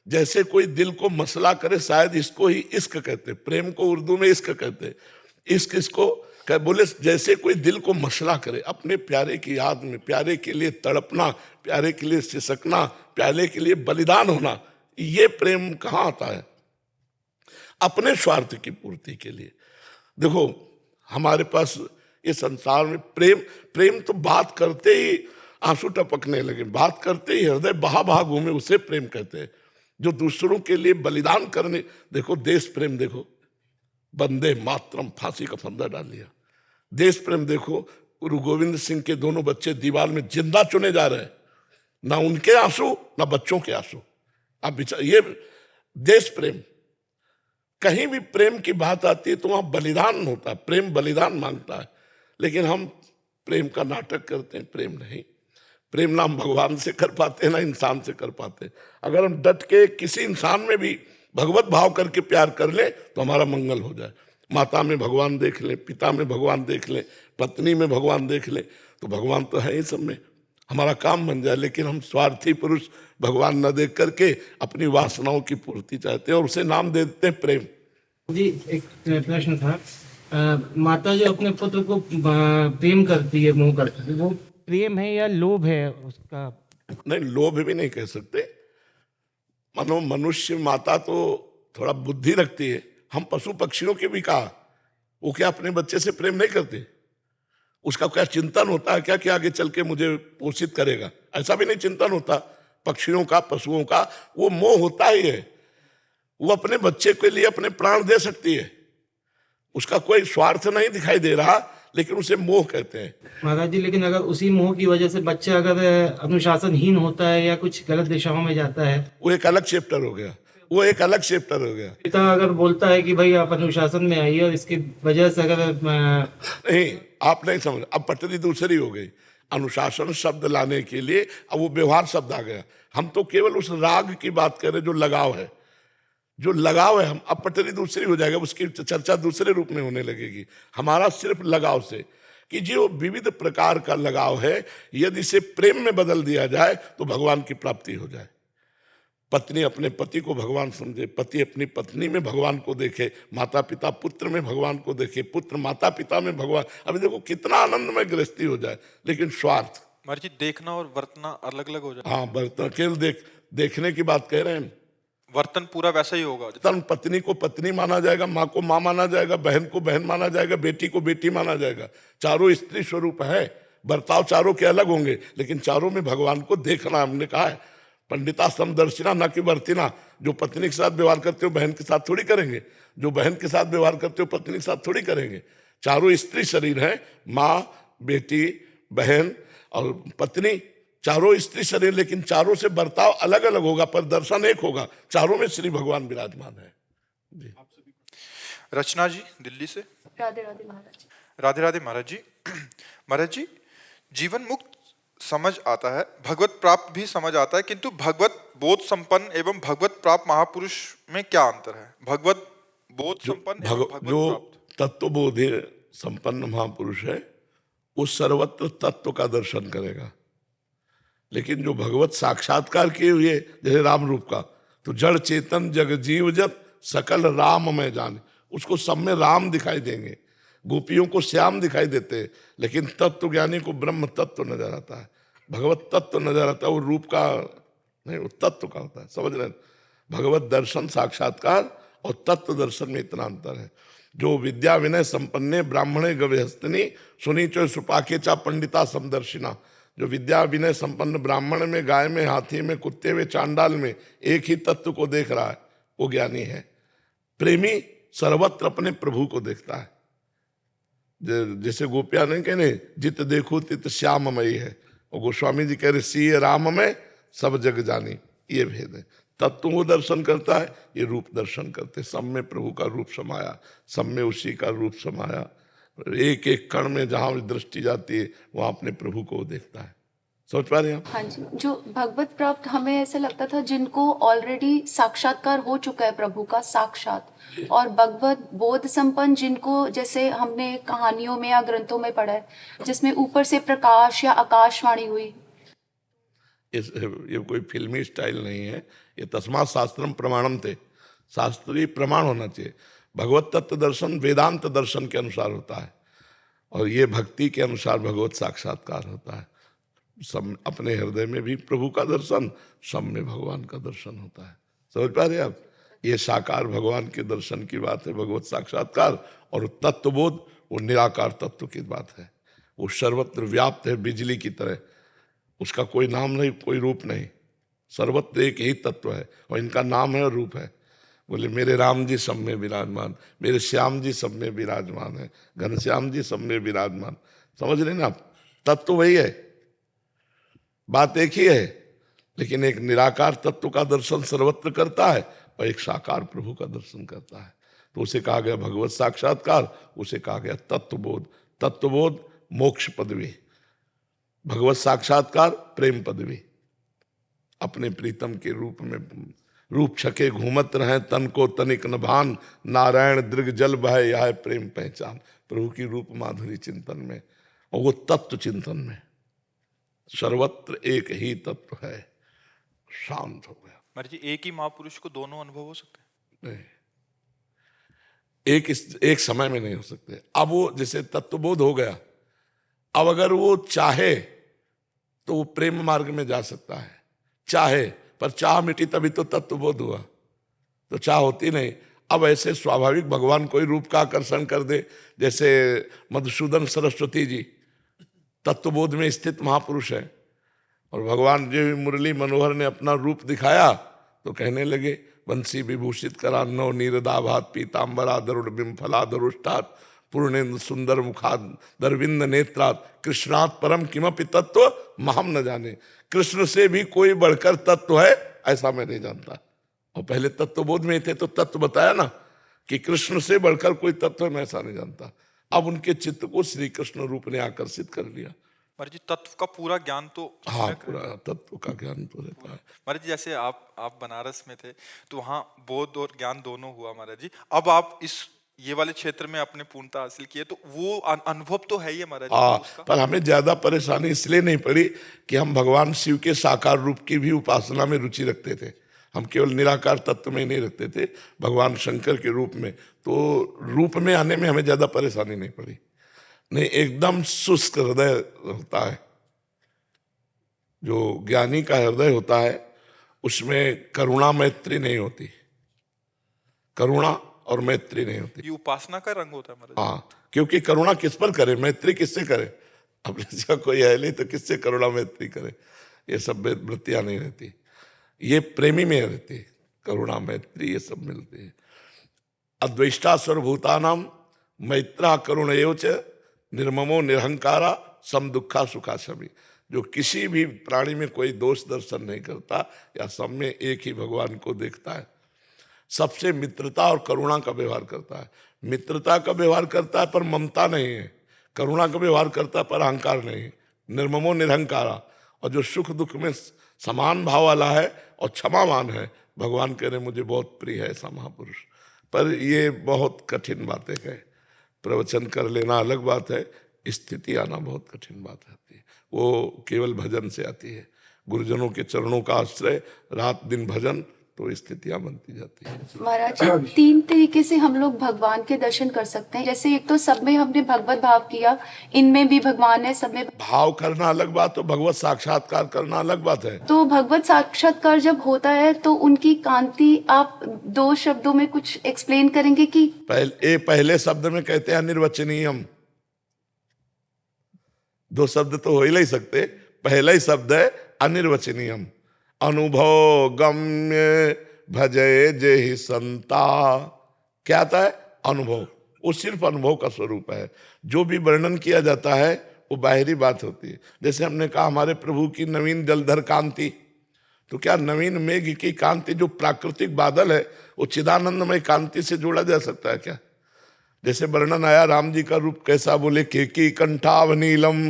जैसे कोई दिल को मसला करे, शायद इसको ही इश्क कहते। प्रेम को उर्दू में इश्क कहते। इश्क इसको बोले जैसे कोई दिल को मसला करे, अपने प्यारे की याद में, प्यारे के लिए तड़पना, प्यारे के लिए सिसकना, प्यारे के लिए बलिदान होना। ये प्रेम कहाँ आता है? अपने स्वार्थ की पूर्ति के लिए। देखो हमारे पास ये संसार में प्रेम तो बात करते ही आंसू टपकने लगे, बात करते ही हृदय बहा घूमे, उसे प्रेम कहते हैं। जो दूसरों के लिए बलिदान करने, देखो देश प्रेम, देखो वंदे मातरम, फांसी का फंदा डाल लिया। देश प्रेम देखो, गुरु गोविंद सिंह के दोनों बच्चे दीवार में जिंदा चुने जा रहे हैं, ना उनके आंसू ना बच्चों के आंसू। अब ये देश प्रेम। कहीं भी प्रेम की बात आती है तो वहां बलिदान होता है, प्रेम बलिदान मांगता है। लेकिन हम प्रेम का नाटक करते हैं, प्रेम नहीं। प्रेम ना हम भगवान से कर पाते ना इंसान से कर पाते। अगर हम डट के किसी इंसान में भी भगवत भाव करके प्यार कर ले तो हमारा मंगल हो जाए। माता में भगवान देख ले, पिता में भगवान देख ले, पत्नी में भगवान देख ले, तो भगवान तो है ही सब में, हमारा काम बन जाए। लेकिन हम स्वार्थी पुरुष भगवान न देख करके अपनी वासनाओं की पूर्ति चाहते हैं और उसे नाम दे देते हैं प्रेम। जी एक प्रश्न था, माता जो अपने पुत्र को प्रेम करती है, मोह करती है, वो प्रेम है या लोभ है उसका? नहीं, लोभ भी नहीं कह सकते। मानो मनुष्य माता तो थोड़ा बुद्धि रखती है, हम पशु पक्षियों के भी कहा, वो क्या अपने बच्चे से प्रेम नहीं करते? उसका क्या चिंतन होता है क्या कि आगे चल के मुझे पोषित करेगा? ऐसा भी नहीं चिंतन होता पक्षियों का, पशुओं का। वो मोह होता ही है। वो अपने बच्चे के लिए अपने प्राण दे सकती है, उसका कोई स्वार्थ नहीं दिखाई दे रहा, लेकिन उसे मोह कहते हैं। महाराज जी, लेकिन अगर उसी मोह की वजह से बच्चा अगर अनुशासनहीन होता है या कुछ गलत दिशाओं में जाता है, वो एक अलग चैप्टर हो गया, वो एक अलग चैप्टर हो गया। पिता अगर बोलता है कि भाई आप अनुशासन में आइए और इसकी वजह से अगर नहीं, आप नहीं समझ, अब पटरी दूसरी हो गई। अनुशासन शब्द लाने के लिए अब वो व्यवहार शब्द आ गया। हम तो केवल उस राग की बात कर रहे जो लगाव है। जो लगाव है, हम अब पटरी दूसरी हो जाएगा, उसकी चर्चा दूसरे रूप में होने लगेगी। हमारा सिर्फ लगाव से, कि जो विविध प्रकार का लगाव है, यदि इसे प्रेम में बदल दिया जाए तो भगवान की प्राप्ति हो जाए। पत्नी अपने पति को भगवान समझे, पति अपनी पत्नी में भगवान को देखे, माता पिता पुत्र में भगवान को देखे, पुत्र माता पिता में भगवान। अभी देखो कितना आनंदमय गृहस्थी हो जाए, लेकिन स्वार्थ। महाराज जी, देखना और वर्तना अलग अलग हो जाए। हाँ, बर्तन केवल देखने की बात कह रहे हैं। वर्तन पूरा वैसा ही होगा। तन पत्नी को पत्नी माना जाएगा, माँ को माँ माना जाएगा, बहन को बहन माना जाएगा, बेटी को बेटी माना जाएगा। चारों स्त्री स्वरूप है, बर्ताव चारों के अलग होंगे, लेकिन चारों में भगवान को देखना। हमने कहा है पंडिता समदर्शिना न कि वर्तिना। जो पत्नी के साथ व्यवहार करते हो बहन के साथ थोड़ी करेंगे, जो बहन के साथ व्यवहार करते हो पत्नी के साथ थोड़ी करेंगे। चारों स्त्री शरीर है, माँ, बेटी, बहन और पत्नी, चारों स्त्री शरीर, लेकिन चारों से बर्ताव अलग अलग होगा, पर दर्शन एक होगा। चारों में श्री भगवान विराजमान है। जी। रचना जी दिल्ली से। राधे राधे महाराज। राधे राधे महाराज जी। महाराज जी, जीवन मुक्त समझ आता है, भगवत प्राप्त भी समझ आता है, किंतु भगवत बोध संपन्न एवं भगवत प्राप्त महापुरुष में क्या अंतर है? भगवत बोध संपन्न एवं भगवत जो प्राप्त। तत्वबोधि संपन्न महापुरुष है, वो सर्वत्र तत्व का दर्शन करेगा। लेकिन जो भगवत साक्षात्कार किए हुए, जैसे राम रूप का, तो जड़ चेतन जग जीव जब सकल राम में जाने, उसको सब में राम दिखाई देंगे। गोपियों को श्याम दिखाई देते हैं, लेकिन तत्व ज्ञानी को ब्रह्म तत्व नजर आता है, भगवत तत्व नजर आता है। वो रूप का नहीं, वो तत्व का होता है। समझ रहे हैं? भगवत दर्शन साक्षात्कार और तत्व दर्शन में इतना अंतर है। जो विद्या विनय संपन्ने ब्राह्मणे गव्यहस्तनी सुनी चो सुपाके चा पंडिता समदर्शिना। जो विद्या विनय संपन्न ब्राह्मण में, गाय में, हाथी में, कुत्ते में, चांडाल में एक ही तत्व को देख रहा है, वो ज्ञानी है। प्रेमी सर्वत्र अपने प्रभु को देखता है। जैसे गोपिया नहीं कहने जित देखो तित श्याममयी है, और गोस्वामी जी कह रहे सीए राम में सब जग जानी। ये भेद है। तत्व वो दर्शन करता है, ये रूप दर्शन करते। सब में प्रभु का रूप समाया, सब में उसी का रूप समाया। एक एक कण में जहां दृष्टि जाती है वहां अपने प्रभु को देखता है। समझ पा रहे हैं आप? हाँ जी, जो भगवत प्राप्त हमें ऐसा लगता था जिनको ऑलरेडी साक्षात्कार हो चुका है प्रभु का साक्षात, और भगवत बोध संपन्न जिनको जैसे हमने कहानियों में या ग्रंथों में पढ़ा है, जिसमें ऊपर से प्रकाश या आकाशवाणी हुई। ये कोई फिल्मी स्टाइल नहीं है, ये तस्मात् शास्त्रम प्रमाणम थे। शास्त्रीय प्रमाण होना चाहिए। भगवत तत्व दर्शन वेदांत दर्शन के अनुसार होता है, और ये भक्ति के अनुसार भगवत साक्षात्कार होता है। सब अपने हृदय में भी प्रभु का दर्शन, सब में भगवान का दर्शन होता है। समझ पा रहे हैं आप? ये साकार भगवान के दर्शन की बात है, भगवत साक्षात्कार। और तत्वबोध वो निराकार तत्व की बात है। वो सर्वत्र व्याप्त है बिजली की तरह, उसका कोई नाम नहीं, कोई रूप नहीं, सर्वत्र एक ही तत्व है, और इनका नाम है और रूप है। बोले मेरे राम जी सब में विराजमान, मेरे श्याम जी सब में विराजमान है, घनश्याम जी सब में विराजमान। समझ रहे ना आप? तत्व वही है, बात एक ही है, लेकिन एक निराकार तत्व का दर्शन सर्वत्र करता है, और एक साकार प्रभु का दर्शन करता है। तो उसे कहा गया भगवत साक्षात्कार, उसे कहा गया तत्वबोध। तत्वबोध मोक्ष पदवी, भगवत साक्षात्कार प्रेम पदवी। अपने प्रीतम के रूप में रूप छके घूमत रहे, तन को तनिक न भान, नारायण दृग जल बह यह प्रेम पहचान। प्रभु की रूप माधुरी चिंतन में, और वो तत्व चिंतन में। सर्वत्र एक ही तत्व है, शांत हो गया। महाराज जी, एक ही महापुरुष को दोनों अनुभव हो सकते हैं? नहीं, एक समय में नहीं हो सकते। अब वो जैसे तत्वबोध हो गया, अब अगर वो चाहे तो वो प्रेम मार्ग में जा सकता है, चाहे, पर चाह मिटी तभी तो तत्वबोध हुआ, तो चाह होती नहीं। अब ऐसे स्वाभाविक भगवान कोई रूप का आकर्षण कर दे, जैसे मधुसूदन सरस्वती जी तत्वबोध में स्थित महापुरुष है, और भगवान जी मुरली मनोहर ने अपना रूप दिखाया तो कहने लगे बंसी विभूषित करा नव नीरदाभात पीताम्बरा दरुड़ बिम्फला दरुष्टात पूर्णेन्द्र सुंदर मुखाद दरविंद नेत्रात कृष्णात परम किमपि तत्व महम न जाने। कृष्ण से भी कोई बढ़कर तत्व है ऐसा मैं नहीं जानता। और पहले तत्वबोध में थे तो तत्व बताया ना कि कृष्ण से बढ़कर कोई तत्व है, मैं ऐसा नहीं जानता। अब उनके चित्त को श्री कृष्ण रूप ने आकर्षित कर लिया, महाराज जी तत्व का पूरा ज्ञान तो हाँ, इसमें पूरा तत्व का ज्ञान तो रहता है। महाराज जी जैसे आप बनारस में थे तो वहाँ बोध और ज्ञान दोनों हुआ महाराज जी, अब आप इस ये वाले क्षेत्र में आपने पूर्णता हासिल की है तो वो अनुभव तो है ही है महाराज जी हाँ, उसका। पर हमें ज्यादा परेशानी इसलिए नहीं पड़ी कि हम भगवान शिव के साकार रूप की भी उपासना में रुचि रखते थे। हम केवल निराकार तत्व में ही नहीं रखते थे, भगवान शंकर के रूप में, तो रूप में आने में हमें ज्यादा परेशानी नहीं पड़ी। नहीं, एकदम शुष्क हृदय होता है। जो ज्ञानी का हृदय होता है उसमें करुणा मैत्री नहीं होती, करुणा और मैत्री नहीं होती। ये उपासना का रंग होता है महाराज जी। हाँ, क्योंकि करुणा किस पर करे, मैत्री किससे करे? अब जैसा कोई है नहीं तो किससे करुणा मैत्री करे? ये सब वृत्तियां नहीं रहती, ये प्रेमी में रहती। करुणा मैत्री ये सब मिलती है। अद्वेष्टा सर्वभूतानाम मैत्रा करुण एवच निर्ममो निरहंकारा सम दुखा सुखा सभी। जो किसी भी प्राणी में कोई दोष दर्शन नहीं करता या सब में एक ही भगवान को देखता है, सबसे मित्रता और करुणा का व्यवहार करता है। मित्रता का व्यवहार करता है पर ममता नहीं है, करुणा का व्यवहार करता है पर अहंकार नहीं है। निर्ममो निरहंकारा, और जो सुख दुख में समान भाव वाला है और क्षमावान है, भगवान कह रहे मुझे बहुत प्रिय है ऐसा महापुरुष। पर ये बहुत कठिन बातें है, प्रवचन कर लेना अलग बात है, स्थिति आना बहुत कठिन बात आती है। वो केवल भजन से आती है, गुरुजनों के चरणों का आश्रय, रात दिन भजन, तो स्थितियां बनती जाती है। महाराज जी, तीन तरीके से हम लोग भगवान के दर्शन कर सकते हैं। जैसे एक तो सब में हमने भगवत भाव किया, इनमें भी भगवान है, सब में। भाव करना अलग बात, तो भगवत साक्षात्कार करना अलग बात है। तो भगवत साक्षात्कार जब होता है तो उनकी कांति आप 2 शब्दों में कुछ एक्सप्लेन करेंगे कि? पहले शब्द में कहते हैं अनिर्वचनीयम। 2 शब्द तो हो ही नहीं सकते। पहला ही शब्द है अनिर्वचनीयम। अनुभव गम्य भजय जेहि संता। क्या आता है? अनुभव। वो सिर्फ अनुभव का स्वरूप है। जो भी वर्णन किया जाता है वो बाहरी बात होती है। जैसे हमने कहा हमारे प्रभु की नवीन जलधर कांति, तो क्या नवीन मेघ की कांति जो प्राकृतिक बादल है वो चिदानंदमय कांति से जोड़ा जा सकता है क्या? जैसे वर्णन आया राम जी का रूप कैसा, बोले केकी कंठाव नीलम,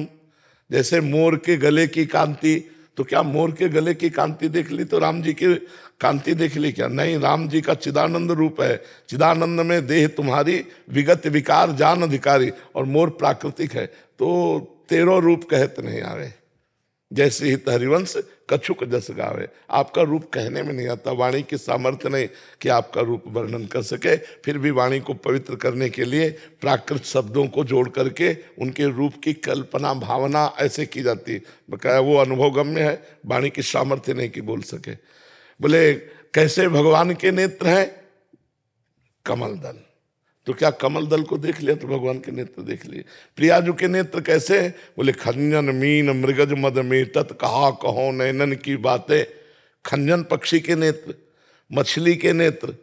जैसे मोर के गले की कांति। तो क्या मोर के गले की कांति देख ली तो राम जी की कांति देख ली क्या? नहीं, राम जी का चिदानंद रूप है। चिदानंद में देह तुम्हारी विगत विकार जान अधिकारी, और मोर प्राकृतिक है। तो 13 रूप कहत नहीं आवे, जैसे ही हरिवंश कछुक जस गावे। आपका रूप कहने में नहीं आता, वाणी की सामर्थ्य नहीं कि आपका रूप वर्णन कर सके। फिर भी वाणी को पवित्र करने के लिए प्राकृत शब्दों को जोड़ करके उनके रूप की कल्पना भावना ऐसे की जाती है। बकाया वो अनुभवगम्य है, वाणी की सामर्थ्य नहीं कि बोल सके। बोले कैसे भगवान के नेत्र हैं? कमल दल। तो क्या कमल दल को देख लिया तो भगवान के नेत्र देख लिए। प्रियाजू के नेत्र कैसे? बोले खंजन मीन मृगज मद में तत् कहा कहो नैनन की बातें। खंजन पक्षी के नेत्र, मछली के नेत्र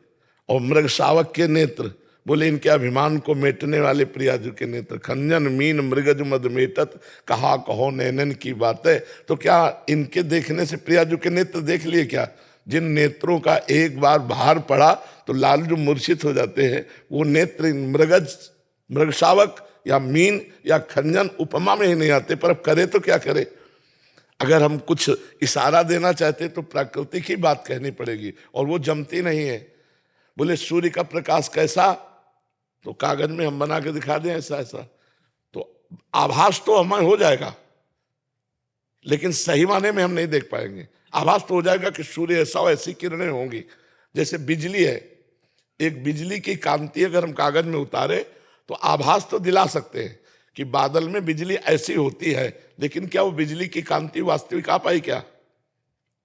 और मृग शावक के नेत्र, बोले इनके अभिमान को मेटने वाले प्रियाजू के नेत्र। खंजन मीन मृगज मद में तत् कहा कहो नैनन की बातें। तो क्या इनके देखने से प्रियाजू के नेत्र देख लिए क्या? जिन नेत्रों का एक बार बाहर पड़ा तो लाल जो मूर्छित हो जाते हैं, वो नेत्र मृगज मृग शावक या मीन या खंजन उपमा में ही नहीं आते। पर अब करे तो क्या करे? अगर हम कुछ इशारा देना चाहते तो प्राकृतिक ही बात कहनी पड़ेगी, और वो जमती नहीं है। बोले सूर्य का प्रकाश कैसा? तो कागज में हम बना के दिखा दें ऐसा ऐसा, तो आभास तो हमें हो जाएगा, लेकिन सही माने में हम नहीं देख पाएंगे। आभास तो हो जाएगा कि सूर्य ऐसा ऐसी किरणें होंगी। जैसे बिजली है, एक बिजली की कांति अगर हम कागज में उतारे तो आभास तो दिला सकते हैं कि बादल में बिजली ऐसी होती है, लेकिन क्या वो बिजली की कांति वास्तविक आ पाई? क्या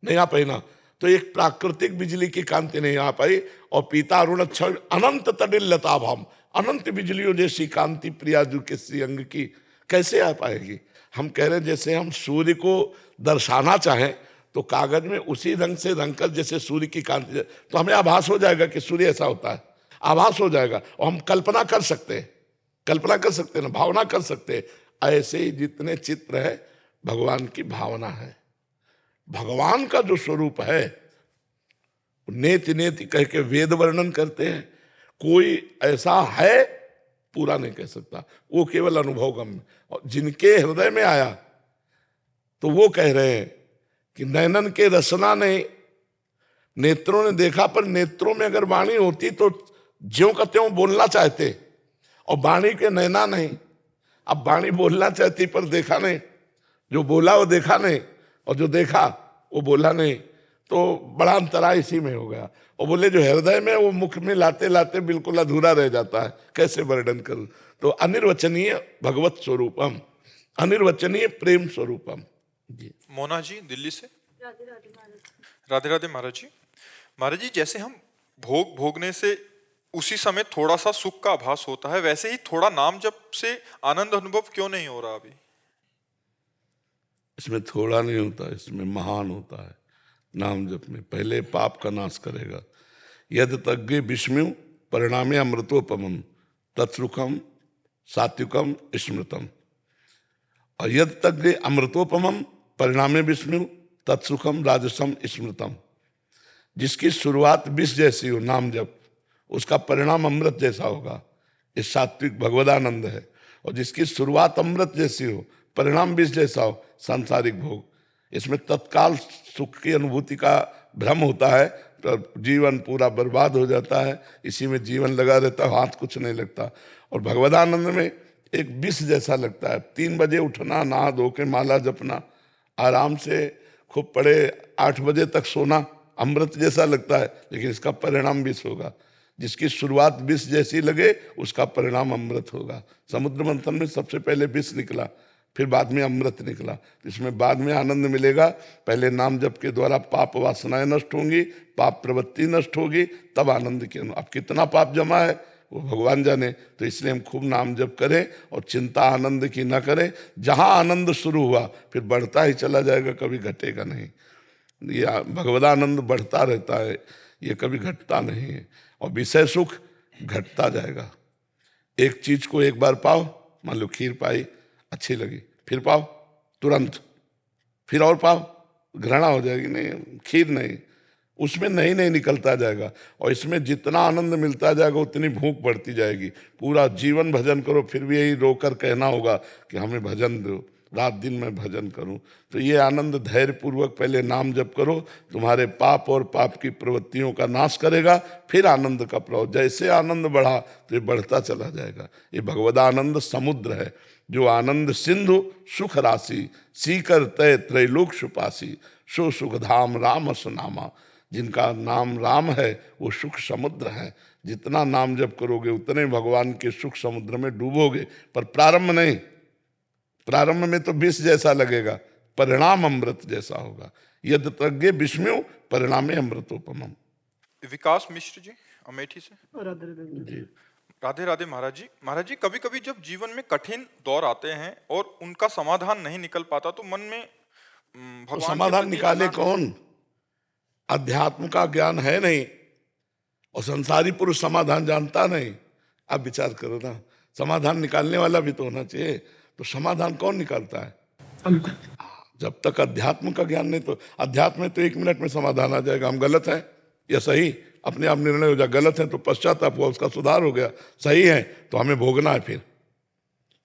नहीं आ पाई ना। तो एक प्राकृतिक बिजली की कांति नहीं आ पाई। और पीता अरुण अनंत तडिल लताभाम, अनंत बिजलियों जैसी कांति प्रियाजू के श्रीअंग की कैसे आ पाएगी? हम कह रहे हैं जैसे हम सूर्य को दर्शाना चाहें तो कागज में उसी रंग से रंग कर, जैसे सूर्य की कांति, तो हमें आभास हो जाएगा कि सूर्य ऐसा होता है, आभास हो जाएगा। और हम कल्पना कर सकते हैं, कल्पना कर सकते हैं ना, भावना कर सकते हैं। ऐसे ही जितने चित्र है भगवान की भावना है। भगवान का जो स्वरूप है नेति नेति कह के वेद वर्णन करते हैं। कोई ऐसा है पूरा नहीं कह सकता, वो केवल अनुभवगम्य। और जिनके हृदय में आया तो वो कह रहे हैं कि नैनन के रसना ने, नेत्रों ने देखा, पर नेत्रों में अगर वाणी होती तो ज्यों का त्यों बोलना चाहते, और वाणी के नैना नहीं। अब वाणी बोलना चाहती पर देखा नहीं, जो बोला वो देखा नहीं, और जो देखा वो बोला नहीं, तो बड़ा अंतराय इसी में हो गया। और बोले जो हृदय में वो मुख में लाते लाते बिल्कुल अधूरा रह जाता है, कैसे वर्णन करूं। तो अनिर्वचनीय भगवत स्वरूपम, अनिर्वचनीय प्रेम स्वरूपम। जी मोना जी दिल्ली से। राधे राधे महाराज जी। महाराज जी, जैसे हम भोग भोगने से उसी समय थोड़ा सा सुख का आभास होता है, वैसे ही थोड़ा नाम जप से आनंद अनुभव क्यों नहीं हो रहा अभी? इसमें थोड़ा नहीं होता, इसमें महान होता है। नाम जप में पहले पाप का नाश करेगा। यद तज्ञ विष्णु परिणामे अमृतोपमम तत्सुखम सात्विकम स्मृतम। और यद तज्ञ अमृतोपमम परिणामे विष्णु तत्सुखम राजसम स्मृतम। जिसकी शुरुआत विष जैसी हो नाम जप, उसका परिणाम अमृत जैसा होगा, ये सात्विक भगवदानंद है। और जिसकी शुरुआत अमृत जैसी हो, परिणाम विष जैसा हो, सांसारिक भोग। इसमें तत्काल सुख की अनुभूति का भ्रम होता है, तो जीवन पूरा बर्बाद हो जाता है, इसी में जीवन लगा रहता है, हाथ कुछ नहीं लगता। और भगवदानंद में एक विष जैसा लगता है। 3 बजे उठना, नहा धो के माला जपना, आराम से खूब पड़े 8 बजे तक सोना, अमृत जैसा लगता है, लेकिन इसका परिणाम विष होगा। जिसकी शुरुआत विष जैसी लगे, उसका परिणाम अमृत होगा। समुद्र मंथन में सबसे पहले विष निकला, फिर बाद में अमृत निकला। इसमें बाद में आनंद मिलेगा। पहले नाम जप के द्वारा पाप वासनाएं नष्ट होंगी, पाप प्रवृत्ति नष्ट होगी, तब आनंद के। अब कितना पाप जमा है वो भगवान जाने। तो इसलिए हम खूब नाम जप करें और चिंता आनंद की न करें। जहाँ आनंद शुरू हुआ फिर बढ़ता ही चला जाएगा, कभी घटेगा नहीं। ये भगवदानंद बढ़ता रहता है, ये कभी घटता नहीं है। और विषय सुख घटता जाएगा। एक चीज को एक बार पाओ, मान लो खीर पाई, अच्छी लगी, फिर पाओ तुरंत, फिर और पाओ, घृणा हो जाएगी, नहीं खीर नहीं, उसमें नहीं नहीं निकलता जाएगा। और इसमें जितना आनंद मिलता जाएगा उतनी भूख बढ़ती जाएगी। पूरा जीवन भजन करो, फिर भी यही रोकर कहना होगा कि हमें भजन दो, रात दिन मैं भजन करूं। तो ये आनंद धैर्य पूर्वक पहले नाम जप करो, तुम्हारे पाप और पाप की प्रवृत्तियों का नाश करेगा, फिर आनंद का प्रभाव। जैसे आनंद बढ़ा तो ये बढ़ता चला जाएगा। ये भगवदानंद समुद्र है, जो आनंद सिंधु सुख राशि, सीकर तय त्रैलोक सुपासी, सो सुख धाम राम सुनामा। जिनका नाम राम है वो सुख समुद्र है। जितना नाम जप करोगे उतने भगवान के सुख समुद्र में डूबोगे। पर प्रारंभ नहीं, प्रारंभ में तो विष जैसा लगेगा, परिणाम अमृत जैसा होगा। यद तज्ञ विष्णु परिणामे अमृतोपमम। विकास मिश्र जी अमेठी से। जी राधे राधे महाराज जी। महाराज जी, कभी कभी जब जीवन में कठिन दौर आते हैं और उनका समाधान नहीं निकल पाता तो मन में तो भगवान के समाधान प्रति निकाले इतना- कौन? अध्यात्म का ज्ञान है नहीं, और संसारी पुरुष समाधान जानता नहीं। आप विचार करो ना, समाधान निकालने वाला भी तो होना चाहिए। तो समाधान कौन निकालता है? जब तक अध्यात्म का ज्ञान नहीं, तो अध्यात्म में तो 1 मिनट में समाधान आ जाएगा। हम गलत हैं या सही, अपने आप निर्णय हो जाए। गलत है तो पश्चाताप हुआ, उसका सुधार हो गया। सही है तो हमें भोगना है। फिर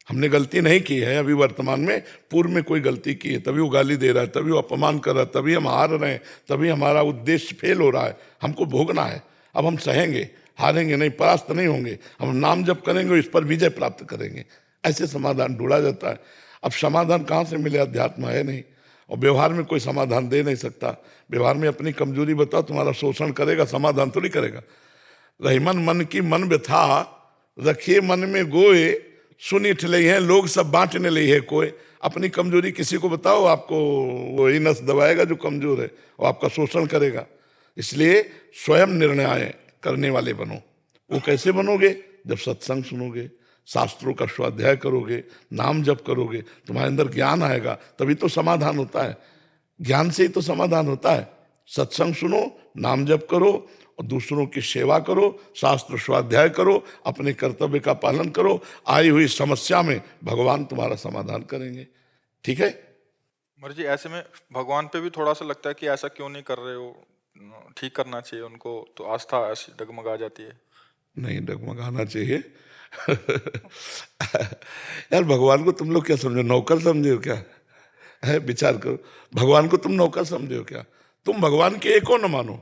हमने गलती नहीं की है अभी वर्तमान में, पूर्व में कोई गलती की है, तभी वो गाली दे रहा है, तभी वो अपमान कर रहा है, तभी हम हार रहे हैं, तभी हमारा उद्देश्य फेल हो रहा है। हमको भोगना है। अब हम सहेंगे, हारेंगे नहीं, परास्त नहीं होंगे। हम नाम जप करेंगे, इस पर विजय प्राप्त करेंगे। ऐसे समाधान ढूंढा जाता है। अब समाधान कहाँ से मिले? अध्यात्म है नहीं, और व्यवहार में कोई समाधान दे नहीं सकता। व्यवहार में अपनी कमजोरी बताओ, तुम्हारा शोषण करेगा, समाधान थोड़ी करेगा। रहीमन मन की मन व्यथा, रखिए मन में गोए, सुनी ठले हैं लोग सब बांटने ले है कोई। अपनी कमजोरी किसी को बताओ, आपको वही नस दबाएगा जो कमजोर है, और आपका शोषण करेगा। इसलिए स्वयं निर्णय करने वाले बनो। वो कैसे बनोगे? जब सत्संग सुनोगे, शास्त्रों का स्वाध्याय करोगे, नाम जप करोगे, तुम्हारे अंदर ज्ञान आएगा, तभी तो समाधान होता है। ज्ञान से ही तो समाधान होता है। सत्संग सुनो, नाम जप करो, और दूसरों की सेवा करो, शास्त्र स्वाध्याय करो, अपने कर्तव्य का पालन करो। आई हुई समस्या में भगवान तुम्हारा समाधान करेंगे। ठीक है? महाराज जी, ऐसे में भगवान पे भी थोड़ा सा लगता है कि ऐसा क्यों नहीं कर रहे हो, ठीक करना चाहिए उनको, तो आस्था ऐसी डगमगा जाती है। नहीं डगमगाना चाहिए। यार भगवान को तुम लोग क्या समझो, नौकर समझे हो क्या? है, विचार करो। भगवान को तुम नौकर समझे हो क्या? तुम भगवान के एक हो न मानो।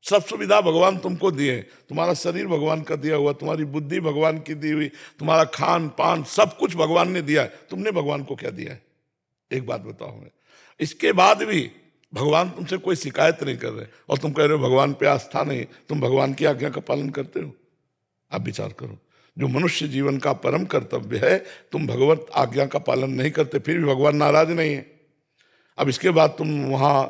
सब सुविधा भगवान तुमको दिए, तुम्हारा शरीर भगवान का दिया हुआ, तुम्हारी बुद्धि भगवान की दी हुई, तुम्हारा खान पान सब कुछ भगवान ने दिया है। तुमने भगवान को क्या दिया है? एक बात बताओ हमें। इसके बाद भी भगवान तुमसे कोई शिकायत नहीं कर रहे और तुम कह रहे हो भगवान पे आस्था नहीं, तुम भगवान की आज्ञा का पालन करते हो? आप विचार करो, जो मनुष्य जीवन का परम कर्तव्य है, तुम भगवत आज्ञा का पालन नहीं करते, फिर भी भगवान नाराज नहीं है। अब इसके बाद तुम वहां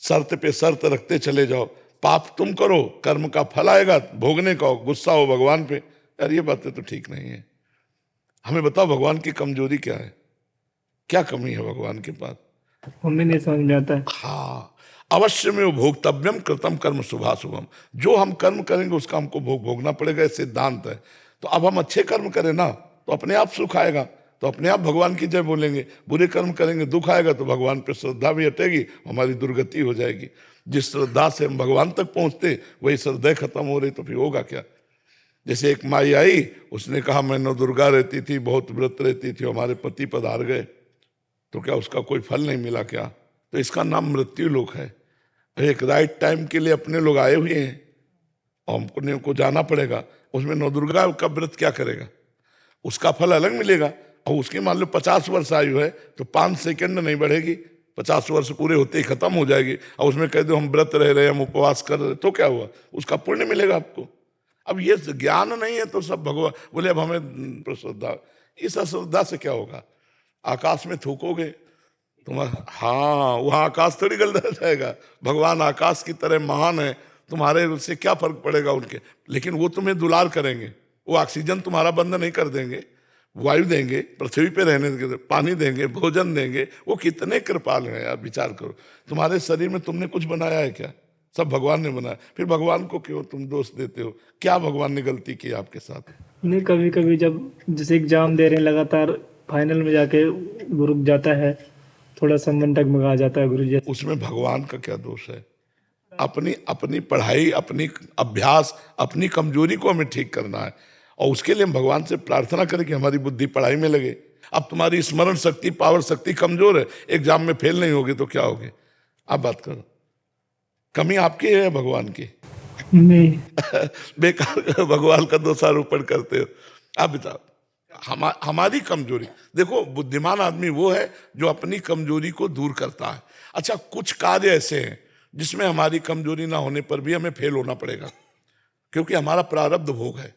शर्त पे शर्त रखते चले जाओ, पाप तुम करो, कर्म का फल आएगा, भोगने का गुस्सा हो भगवान पे। यार ये बातें तो ठीक नहीं है। हमें बताओ भगवान की कमजोरी क्या है, क्या कमी है भगवान के पास? हमें नहीं समझ में आता है। हाँ, अवश्य में भोक्तव्यम कृतम कर्म शुभाशुभम। जो हम कर्म करेंगे उसका हमको भोगना पड़ेगा, ये सिद्धांत है। तो अब हम अच्छे कर्म करें ना तो अपने आप सुख आएगा, तो अपने आप भगवान की जय बोलेंगे। बुरे कर्म करेंगे दुख आएगा, तो भगवान पे श्रद्धा भी हटेगी, हमारी दुर्गति हो जाएगी। जिस श्रद्धा से हम भगवान तक पहुंचते वही श्रद्धा खत्म हो रही, तो फिर होगा क्या? जैसे एक माई आई, उसने कहा मैं नौ दुर्गा रहती थी, बहुत व्रत रहती थी, हमारे पति पधार गए, तो क्या उसका कोई फल नहीं मिला क्या? तो इसका नाम मृत्यु लोक है। एक राइट टाइम के लिए अपने लोग आए हुए हैं और हमको जाना पड़ेगा। उसमें नौ दुर्गा का व्रत क्या करेगा? उसका फल अलग मिलेगा। और उसकी मान लो 50 वर्ष आयु है तो 5 सेकंड नहीं बढ़ेगी, 50 वर्ष पूरे होते ही खत्म हो जाएगी। और उसमें कह दो हम व्रत रह रहे हैं, हम उपवास कर रहे, तो क्या हुआ? उसका पुण्य मिलेगा आपको। अब ये ज्ञान नहीं है तो सब भगवान बोले अब हमें श्रद्धा। इस अश्रद्धा से क्या होगा? आकाश में थूकोगे तुम्हारा, हाँ वहाँ आकाश थोड़ी गल रह जाएगा। भगवान आकाश की तरह महान है, तुम्हारे उससे क्या फर्क पड़ेगा उनके? लेकिन वो तुम्हें दुलार करेंगे, वो ऑक्सीजन तुम्हारा बंद नहीं कर देंगे, वायु देंगे, पृथ्वी पे रहने देंगे, पानी देंगे, भोजन देंगे। वो कितने कृपाल हैं यार, विचार करो। तुम्हारे शरीर में तुमने कुछ बनाया है क्या? सब भगवान ने बनाया। फिर भगवान को क्यों तुम दोष देते हो? क्या भगवान ने गलती की आपके साथ? नहीं, कभी कभी जब जैसे एग्जाम दे रहे हैं लगातार, फाइनल में जाके वो रुक जाता है, थोड़ा सा मन डगमगा जाता है गुरु जी। उसमें भगवान का क्या दोष है? अपनी पढ़ाई, अपनी अभ्यास, अपनी कमजोरी को हमें ठीक करना है और उसके लिए हम भगवान से प्रार्थना करें कि हमारी बुद्धि पढ़ाई में लगे। अब तुम्हारी स्मरण शक्ति, पावर शक्ति कमजोर है, एग्जाम में फेल नहीं होगे तो क्या होगे? आप बात करो। कमी आपकी है भगवान की? नहीं। बेकार भगवान का दोषारोपण करते हो। आप बताओ, हमारी कमजोरी देखो। बुद्धिमान आदमी वो है जो अपनी कमजोरी को दूर करता है। अच्छा, कुछ कार्य ऐसे हैं जिसमें हमारी कमजोरी ना होने पर भी हमें फेल होना पड़ेगा, क्योंकि हमारा प्रारब्ध भोग है।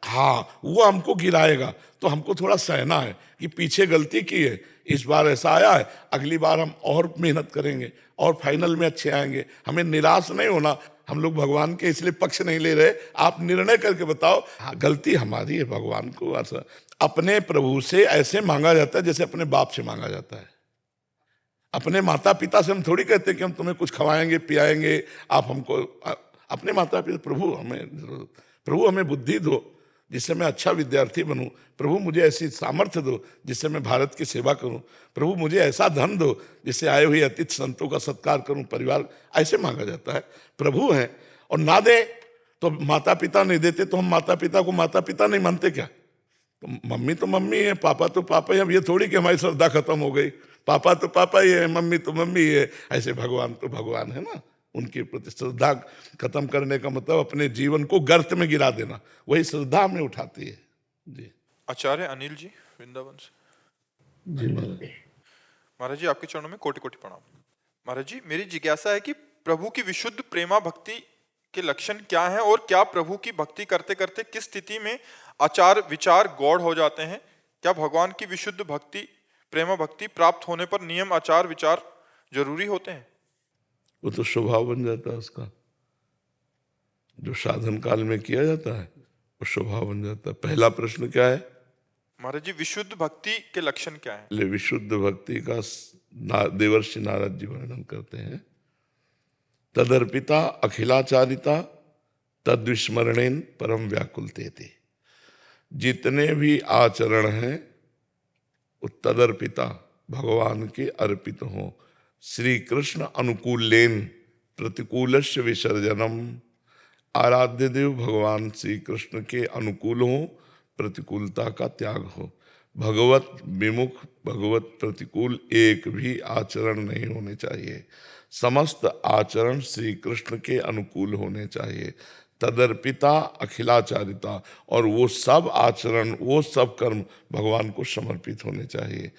हाँ, वो हमको गिराएगा, तो हमको थोड़ा सहना है कि पीछे गलती की है, इस बार ऐसा आया है, अगली बार हम और मेहनत करेंगे और फाइनल में अच्छे आएंगे। हमें निराश नहीं होना। हम लोग भगवान के इसलिए पक्ष नहीं ले रहे, आप निर्णय करके बताओ। हाँ, गलती हमारी है। भगवान को ऐसा अपने प्रभु से ऐसे मांगा जाता है जैसे अपने बाप से मांगा जाता है। अपने माता पिता से हम थोड़ी कहते कि हम तुम्हें कुछ खवाएंगे पियाएंगे, आप हमको। अपने माता पिता, प्रभु हमें बुद्धि दो जिससे मैं अच्छा विद्यार्थी बनूं। प्रभु मुझे ऐसी सामर्थ्य दो जिससे मैं भारत की सेवा करूं। प्रभु मुझे ऐसा धन दो जिससे आए हुए अतिथि संतों का सत्कार करूं, परिवार। ऐसे मांगा जाता है। प्रभु हैं और ना दे तो माता पिता नहीं देते तो हम माता पिता को माता पिता नहीं मानते क्या? तो मम्मी है, पापा तो पापा ही। अब ये थोड़ी कि हमारी श्रद्धा खत्म हो गई, पापा तो पापा ही है, मम्मी तो मम्मी ही है। ऐसे भगवान तो भगवान है ना। उनकी प्रति श्रद्धा खत्म करने का मतलब अपने जीवन को गर्त में गिरा देना, वही श्रद्धा में उठाती है। जी आचार्य अनिल जी वृंदावन से। जी महाराज जी, आपके चरणों में कोटि कोटि प्रणाम। महाराज जी, मेरी जिज्ञासा है कि प्रभु की विशुद्ध प्रेमा भक्ति के लक्षण क्या हैं और क्या प्रभु की भक्ति करते करते किस स्थिति में आचार विचार गौड़ हो जाते हैं? क्या भगवान की विशुद्ध भक्ति, प्रेमा भक्ति प्राप्त होने पर नियम आचार विचार जरूरी होते हैं? वो तो स्वभाव बन जाता है उसका। जो साधन काल में किया जाता है वो स्वभाव बन जाता है। पहला प्रश्न क्या है महाराज जी? विशुद्ध भक्ति के लक्षण क्या है? ले विशुद्ध भक्ति का देवर्षि नारद जी वर्णन करते हैं। तदर्पिता अखिलाचारिता तद्विस्मरणेन परम व्याकुलते थे। जितने भी आचरण हैं वो तदर्पिता भगवान के अर्पित हों। श्री कृष्ण अनुकूलेन प्रतिकूलस्य विसर्जनम। आराध्य देव भगवान श्री कृष्ण के अनुकूल हो, प्रतिकूलता का त्याग हो। भगवत विमुख, भगवत प्रतिकूल एक भी आचरण नहीं होने चाहिए। समस्त आचरण श्री कृष्ण के अनुकूल होने चाहिए। तदर्पिता अखिलाचारिता, और वो सब आचरण, वो सब कर्म भगवान को समर्पित होने चाहिए।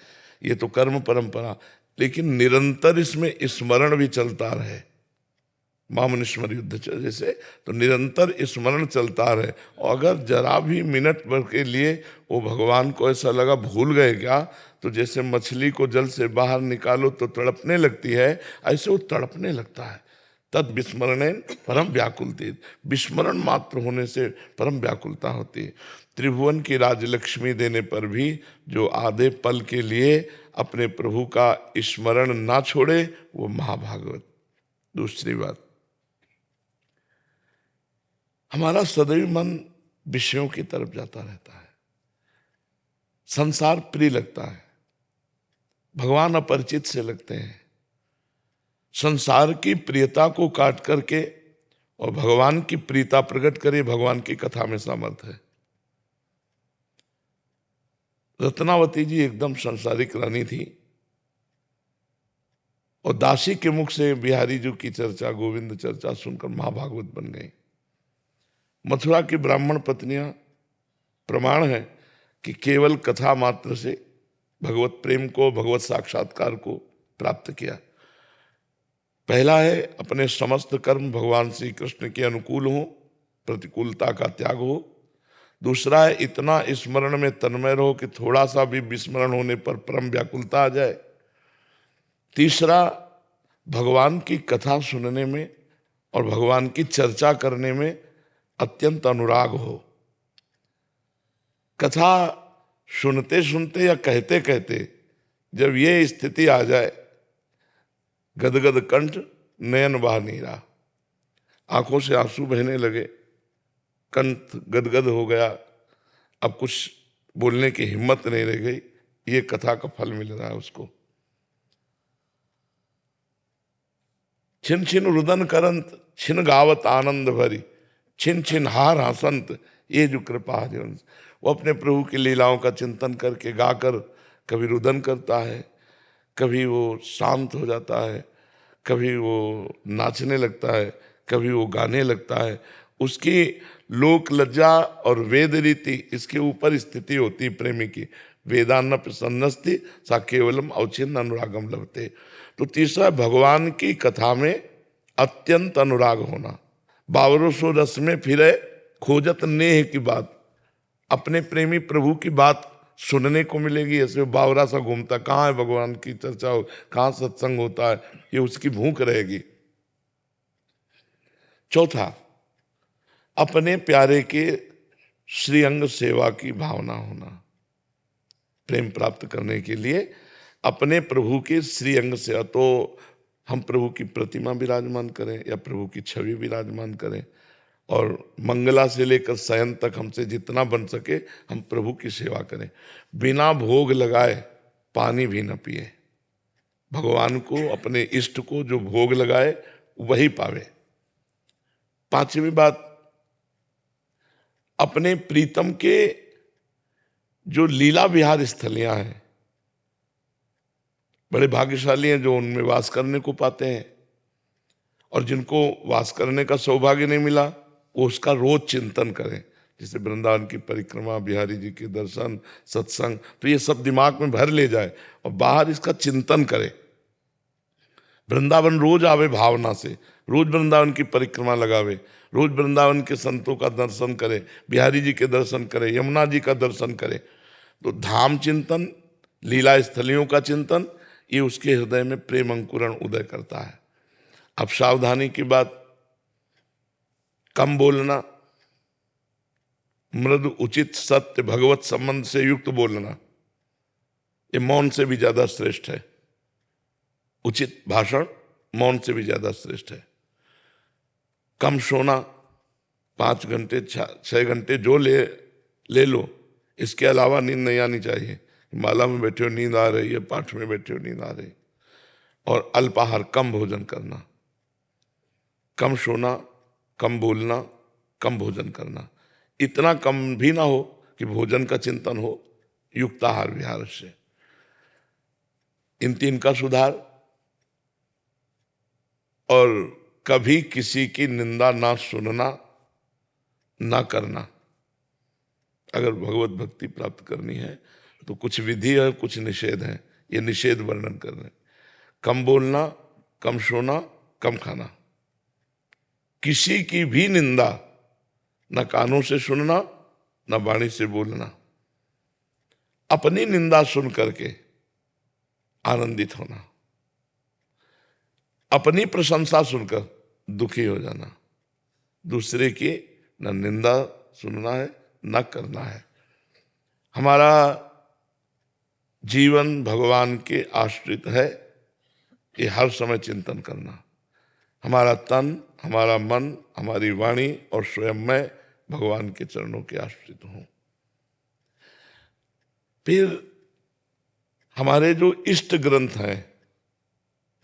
ये तो कर्म परंपरा, लेकिन निरंतर इसमें स्मरण भी चलता रहे। महामनिस्मर युद्ध जैसे तो निरंतर स्मरण चलता रहे। और अगर जरा भी मिनट भर के लिए वो भगवान को ऐसा लगा भूल गए क्या, तो जैसे मछली को जल से बाहर निकालो तो तड़पने लगती है, ऐसे वो तड़पने लगता है। तद विस्मरणेन परम व्याकुलती, विस्मरण मात्र होने से परम व्याकुलता होती है। त्रिभुवन की राजलक्ष्मी देने पर भी जो आधे पल के लिए अपने प्रभु का स्मरण ना छोड़े, वो महाभागवत। दूसरी बात, हमारा सदैव मन विषयों की तरफ जाता रहता है, संसार प्रिय लगता है, भगवान अपरिचित से लगते हैं। संसार की प्रियता को काट करके और भगवान की प्रियता प्रकट करे, भगवान की कथा में सामर्थ है। रत्नावती जी एकदम संसारिक रानी थी, और दासी के मुख से बिहारी जी की चर्चा, गोविंद चर्चा सुनकर महाभागवत बन गई। मथुरा की ब्राह्मण पत्नियां प्रमाण है कि केवल कथा मात्र से भगवत प्रेम को, भगवत साक्षात्कार को प्राप्त किया। पहला है अपने समस्त कर्म भगवान श्री कृष्ण के अनुकूल हो, प्रतिकूलता का त्याग हो। दूसरा है इतना स्मरण में तन्मय रहो कि थोड़ा सा भी विस्मरण होने पर परम व्याकुलता आ जाए। तीसरा, भगवान की कथा सुनने में और भगवान की चर्चा करने में अत्यंत अनुराग हो। कथा सुनते सुनते या कहते कहते जब ये स्थिति आ जाए, गदगद कंठ नयन बहा नीरा, आंखों से आंसू बहने लगे, कंठ गदगद हो गया, अब कुछ बोलने की हिम्मत नहीं रह गई, ये कथा का फल मिल रहा है उसको। छिन छिन रुदन करंत, छिन गावत आनंद भरी, छिन छिन हार हसंत, ये जो कृपा है, वो अपने प्रभु की लीलाओं का चिंतन करके गाकर कभी रुदन करता है, कभी वो शांत हो जाता है, कभी वो नाचने लगता है, कभी वो गाने लगता है। उसकी लोक लज्जा और वेद रीति इसके ऊपर स्थिति होती है प्रेमी की। वेदान्न प्रसन्नस्ति सा केवलम अवचिन्न अनुरागम लभते। तो तीसरा, भगवान की कथा में अत्यंत अनुराग होना। बावरो सो रस में फिरे खोजत नेह की बात, अपने प्रेमी प्रभु की बात सुनने को मिलेगी, ऐसे बावरा सा घूमता, कहाँ है भगवान की चर्चा हो, कहाँ सत्संग होता है, ये उसकी भूख रहेगी। चौथा, अपने प्यारे के श्रीअंग सेवा की भावना होना। प्रेम प्राप्त करने के लिए अपने प्रभु के श्रीअंग से, तो हम प्रभु की प्रतिमा विराजमान करें या प्रभु की छवि विराजमान करें, और मंगला से लेकर शयन तक हमसे जितना बन सके हम प्रभु की सेवा करें। बिना भोग लगाए पानी भी न पिए। भगवान को, अपने इष्ट को जो भोग लगाए वही पावे। पांचवी बात, अपने प्रीतम के जो लीला विहार स्थलियां हैं, बड़े भाग्यशाली हैं जो उनमें वास करने को पाते हैं, और जिनको वास करने का सौभाग्य नहीं मिला वो उसका रोज चिंतन करें। जैसे वृंदावन की परिक्रमा, बिहारी जी के दर्शन, सत्संग, तो ये सब दिमाग में भर ले जाए और बाहर इसका चिंतन करे। वृंदावन रोज आवे भावना से, रोज वृंदावन की परिक्रमा लगावे, रोज वृंदावन के संतों का दर्शन करे, बिहारी जी के दर्शन करे, यमुना जी का दर्शन करे। तो धाम चिंतन, लीला स्थलियों का चिंतन, ये उसके हृदय में प्रेम अंकुरण उदय करता है। अब सावधानी की बात, कम बोलना, मृदु उचित सत्य भगवत संबंध से युक्त बोलना, ये मौन से भी ज्यादा श्रेष्ठ है। उचित भाषण मौन से भी ज्यादा श्रेष्ठ है। कम सोना, 5 घंटे 6 घंटे जो ले लो, इसके अलावा नींद नहीं आनी चाहिए। माला में बैठे हो नींद आ रही है, पाठ में बैठे हो नींद आ रही। और अल्पाहार, कम भोजन करना, कम सोना, कम बोलना, कम भोजन करना। इतना कम भी ना हो कि भोजन का चिंतन हो, युक्ताहार विहार से। इन 3 का सुधार, और कभी किसी की निंदा ना सुनना ना करना। अगर भगवत भक्ति प्राप्त करनी है तो कुछ विधि है, कुछ निषेध है। ये निषेध वर्णन कर रहे हैं। कम बोलना, कम सोना, कम खाना, किसी की भी निंदा न कानों से सुनना, न वाणी से बोलना, अपनी निंदा सुन करके आनंदित होना, अपनी प्रशंसा सुनकर दुखी हो जाना, दूसरे की न निंदा सुनना है न करना है। हमारा जीवन भगवान के आश्रित है, ये हर समय चिंतन करना। हमारा तन, हमारा मन, हमारी वाणी और स्वयं मैं भगवान के चरणों के आश्रित हूं। फिर हमारे जो इष्ट ग्रंथ हैं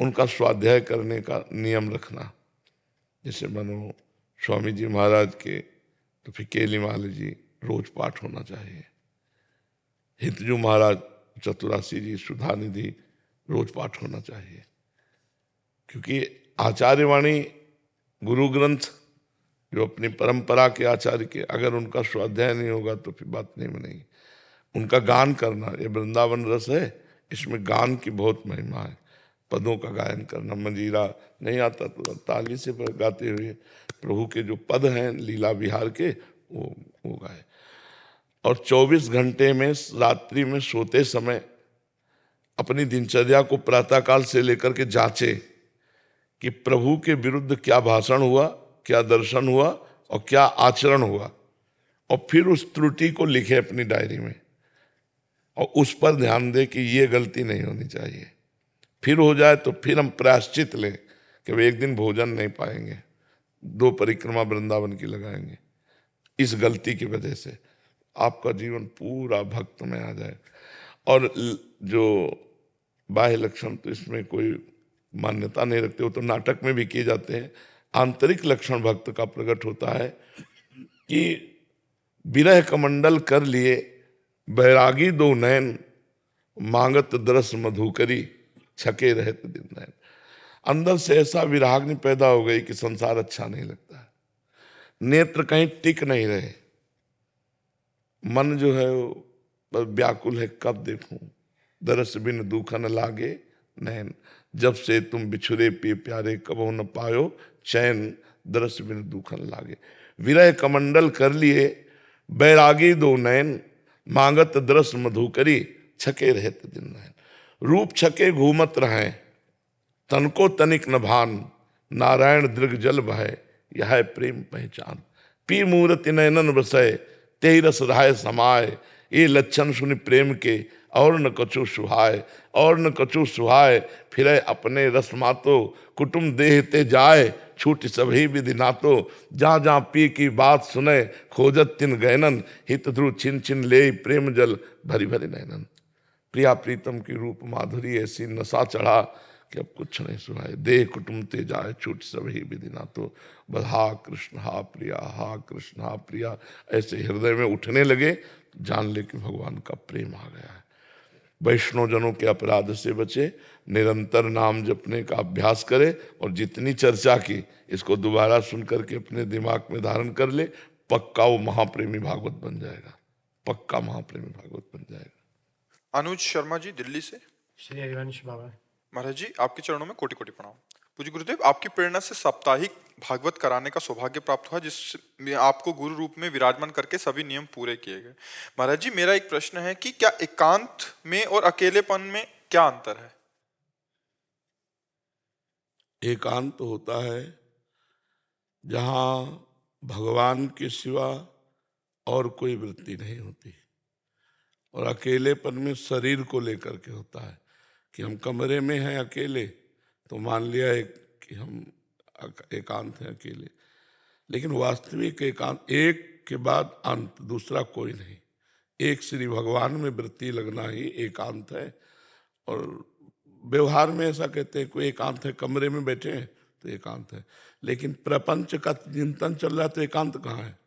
उनका स्वाध्याय करने का नियम रखना। जैसे मानो स्वामी जी महाराज के, तो फिर केली माली जी रोज पाठ होना चाहिए। हितजू महाराज, चतुरासी जी, सुधानिधि रोज पाठ होना चाहिए। क्योंकि आचार्यवाणी गुरु ग्रंथ जो अपनी परंपरा के आचार्य के, अगर उनका स्वाध्याय नहीं होगा तो फिर बात नहीं बनेगी। उनका गान करना, ये वृंदावन रस है, इसमें गान की बहुत महिमा है। पदों का गायन करना, मंजीरा नहीं आता तो ताली से गाते हुए प्रभु के जो पद हैं लीला विहार के वो गाए। और 24 घंटे में रात्रि में सोते समय अपनी दिनचर्या को प्रातःकाल से लेकर के जांचे कि प्रभु के विरुद्ध क्या भाषण हुआ, क्या दर्शन हुआ और क्या आचरण हुआ, और फिर उस त्रुटि को लिखे अपनी डायरी में और उस पर ध्यान दे कि ये गलती नहीं होनी चाहिए। फिर हो जाए तो फिर हम प्रायश्चित लें कि वे एक दिन भोजन नहीं पाएंगे, 2 परिक्रमा वृंदावन की लगाएंगे इस गलती की वजह से। आपका जीवन पूरा भक्त में आ जाए। और जो बाह्य लक्षण तो इसमें कोई मान्यता नहीं रखते, हो तो नाटक में भी किए जाते हैं। आंतरिक लक्षण भक्त का प्रकट होता है कि विरह कमंडल कर लिए बैरागी 2 नयन, मांगत दरस मधुकरी, छके रहते दिन नयन। अंदर से ऐसा विराग्नि पैदा हो गई कि संसार अच्छा नहीं लगता है, नेत्र कहीं टिक नहीं रहे, मन जो है वो व्याकुल है, कब देखूं, दरस बिन दुखन लागे नैन, जब से तुम बिछुरे पे प्यारे, कबो न पायो चैन, दरस बिन दुखन लागे। विरह कमंडल कर लिए बैरागी 2 नयन, मांगत दरस मधुकरी, छके रहते दिन नयन। रूप छके घूमत रहें, तन को तनिक न भान, नारायण दृग जल बहे, यह है प्रेम पहचान। पी मूर्ति नयनन बसय, तेहि रस रहाय समाय, ये लक्षण सुनि प्रेम के, और न कछु सुहाय, और न कछु सुहाय, फिरे अपने रस मातो, कुटुम देह ते जाय, छूट सभी विधि नातो, जहाँ जहाँ पी की बात सुने, खोजत तिन गैनन, हित ध्रुव छिन छिन ले प्रेम जल, भरी भरी नैनन। प्रिया प्रीतम की रूप माधुरी ऐसी नशा चढ़ा कि अब कुछ नहीं सुहाय, देह कुटुम ते जाए, छूट सभी विधि नातो, बस हा कृष्ण हा प्रिया, हा कृष्ण हा प्रिया ऐसे हृदय में उठने लगे, जान ले कि भगवान का प्रेम आ गया है। वैष्णव जनों के अपराध से बचे, निरंतर नाम जपने का अभ्यास करे, और जितनी चर्चा की इसको दोबारा सुन करके अपने दिमाग में धारण कर ले, पक्का वो महाप्रेमी भागवत बन जाएगा, पक्का महाप्रेमी भागवत बन जाएगा। अनुज शर्मा जी दिल्ली से। श्री हरिवंश बाबा। महाराज जी, आपके चरणों में कोटि कोटि प्रणाम। पूज्य गुरुदेव, आपकी प्रेरणा से साप्ताहिक भागवत कराने का सौभाग्य प्राप्त हुआ, जिसमें आपको गुरु रूप में विराजमान करके सभी नियम पूरे किए गए। महाराज जी, मेरा एक प्रश्न है कि क्या एकांत में और अकेलेपन में क्या अंतर है? एकांत होता है जहां भगवान के सिवा और कोई वृत्ति नहीं होती, और अकेलेपन में शरीर को लेकर के होता है कि हम कमरे में हैं अकेले, तो मान लिया कि हम एकांत हैं अकेले, लेकिन वास्तविक एकांत एक के बाद अंत, दूसरा कोई नहीं। एक श्री भगवान में वृत्ति लगना ही एकांत है। और व्यवहार में ऐसा कहते हैं कोई एकांत है, कमरे में बैठे हैं तो एकांत है, लेकिन प्रपंच का चिंतन चल रहा है तो एकांत कहाँ है?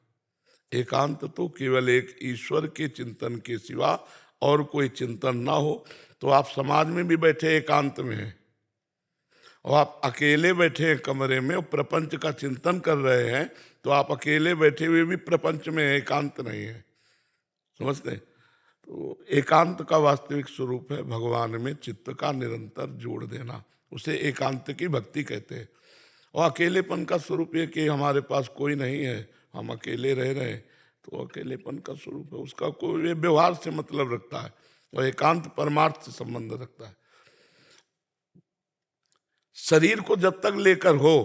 एकांत तो केवल एक ईश्वर के चिंतन के सिवा और कोई चिंतन ना हो, तो आप समाज में भी बैठे एकांत में हैं, और आप अकेले बैठे हैं कमरे में और प्रपंच का चिंतन कर रहे हैं, तो आप अकेले बैठे हुए भी प्रपंच में हैं, एकांत नहीं है। समझते हैं? तो एकांत का वास्तविक स्वरूप है भगवान में चित्त का निरंतर जोड़ देना, उसे एकांत की भक्ति कहते हैं। और अकेलेपन का स्वरूप ये कि हमारे पास कोई नहीं है, हम अकेले रह रहे हैं, तो अकेलेपन का स्वरूप है, उसका कोई व्यवहार से मतलब रखता है, और एकांत परमार्थ से संबंध रखता है। शरीर को जब तक लेकर हो,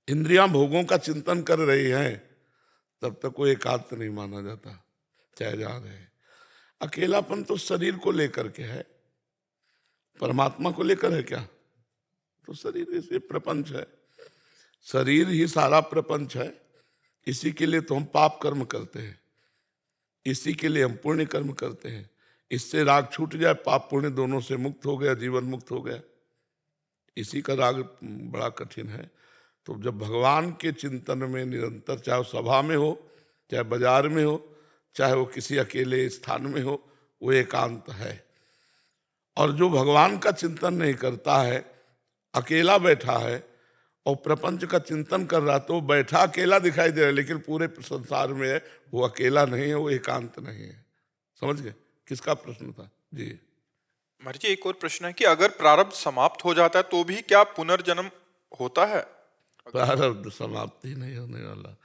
इंद्रियां भोगों का चिंतन कर रही हैं, तब तक वो एकांत नहीं माना जाता, चाहे जा रहे हैं। अकेलापन तो शरीर को लेकर के है, परमात्मा को लेकर है क्या? तो शरीर इसे प्रपंच है, शरीर ही सारा प्रपंच है। इसी के लिए तो हम पाप कर्म करते हैं, इसी के लिए हम पुण्य कर्म करते हैं। इससे राग छूट जाए, पाप पुण्य दोनों से मुक्त हो गया, जीवन मुक्त हो गया। इसी का राग बड़ा कठिन है। तो जब भगवान के चिंतन में निरंतर, चाहे वो सभा में हो, चाहे बाजार में हो, चाहे वो किसी अकेले स्थान में हो, वो एकांत है। और जो भगवान का चिंतन नहीं करता है, अकेला बैठा है और प्रपंच का चिंतन कर रहा, तो बैठा अकेला दिखाई दे रहा है, लेकिन पूरे संसार में है, वो अकेला नहीं है, वो एकांत नहीं है। समझ गए? किसका प्रश्न था जी? महाराज जी एक और प्रश्न है कि अगर प्रारब्ध समाप्त हो जाता है तो भी क्या पुनर्जन्म होता है? प्रारब्ध समाप्ति नहीं होने वाला,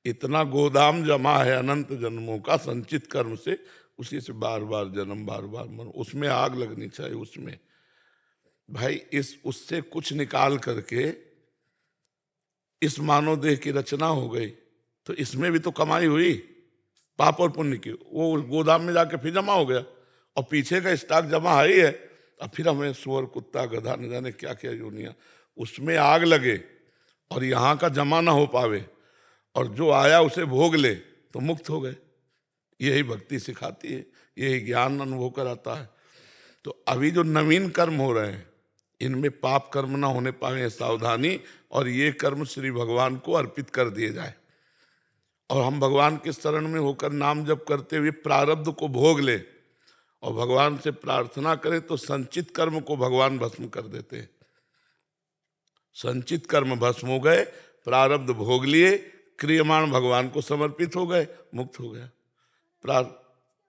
इतना गोदाम जमा है अनंत जन्मों का संचित कर्म से, उसी से बार बार जन्म, बार बार मरण। उसमें आग लगनी चाहिए, उसमें भाई इस उससे कुछ निकाल करके इस मानव देह की रचना हो गई, तो इसमें भी तो कमाई हुई पाप और पुण्य की, वो गोदाम में जाके फिर जमा हो गया, और पीछे का स्टॉक जमा है ही है। अब फिर हमें सुअर, कुत्ता, गधा, न जाने क्या क्या योनियां, उसमें आग लगे और यहाँ का जमा ना हो पावे, और जो आया उसे भोग ले, तो मुक्त हो गए। यही भक्ति सिखाती है, यही ज्ञान अनुभव कराता है। तो अभी जो नवीन कर्म हो रहे हैं, इनमें पाप कर्म ना होने पाए, सावधानी, और ये कर्म श्री भगवान को अर्पित कर दिए जाए, और हम भगवान के शरण में होकर नाम जप करते हुए प्रारब्ध को भोग ले, और भगवान से प्रार्थना करें, तो संचित कर्म को भगवान भस्म कर देते हैं। संचित कर्म भस्म हो गए, प्रारब्ध भोग लिए, क्रियमाण भगवान को समर्पित हो गए, मुक्त हो गया।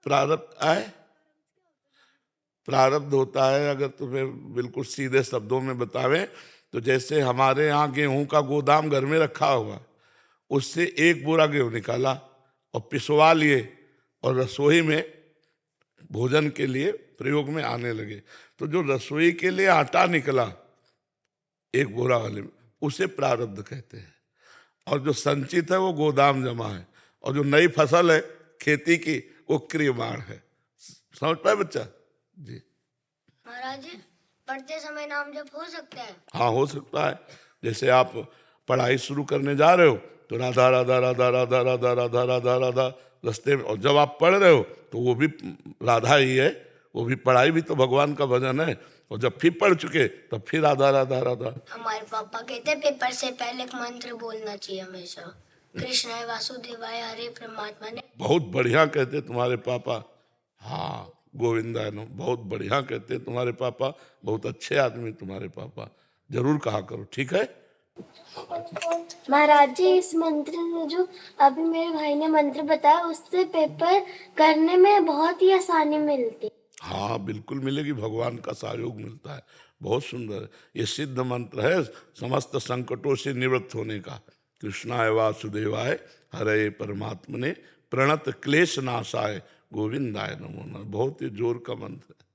प्रारब्ध आए, प्रारब्ध होता है, अगर तुम्हें बिल्कुल सीधे शब्दों में बतावें तो जैसे हमारे यहाँ गेहूं का गोदाम घर में रखा हुआ, उससे एक बोरा गेहूं निकाला और पिसवा लिए, और रसोई में भोजन के लिए प्रयोग में आने लगे। तो जो रसोई के लिए आटा निकला एक बोरा वाले में, उसे प्रारब्ध कहते हैं। और जो संचित है वो गोदाम जमा है, और जो नई फसल है खेती की, वो क्रियमाण है। समझ पाए बच्चा जी? महाराज जी, पढ़ते समय नाम जप हो सकता है? हाँ, हो सकता है। जैसे आप पढ़ाई शुरू करने जा रहे हो, तो राधा राधा राधा राधा राधा राधा राधा राधा रास्ते में, और जब आप पढ़ रहे हो तो वो भी राधा ही है, वो भी पढ़ाई भी तो भगवान का भजन है। और जब फिर पढ़ चुके तब फिर राधा राधा राधा। हमारे पापा कहते हैं पेपर से पहले एक मंत्र बोलना चाहिए हमेशा, कृष्णाय वासुदेवाय हरे परमात्मा ने। बहुत बढ़िया कहते तुम्हारे पापा, हाँ गोविंदाय नमः, बहुत बढ़िया कहते तुम्हारे पापा, बहुत अच्छे आदमी तुम्हारे पापा, जरूर कहा करो, ठीक है? महाराज जी, इस मंत्र में जो अभी मेरे भाई ने मंत्र बताया, उससे पेपर करने में बहुत ही आसानी मिलती। हाँ बिल्कुल मिलेगी, भगवान का सहयोग मिलता है, बहुत सुंदर है। ये सिद्ध मंत्र है समस्त संकटों से निवृत्त होने का। कृष्णाय वासुदेवाय हरे परमात्मने प्रणत क्लेश नाशाय गोविंदाय नमो नमः। बहुत ही जोर का मंत्र है।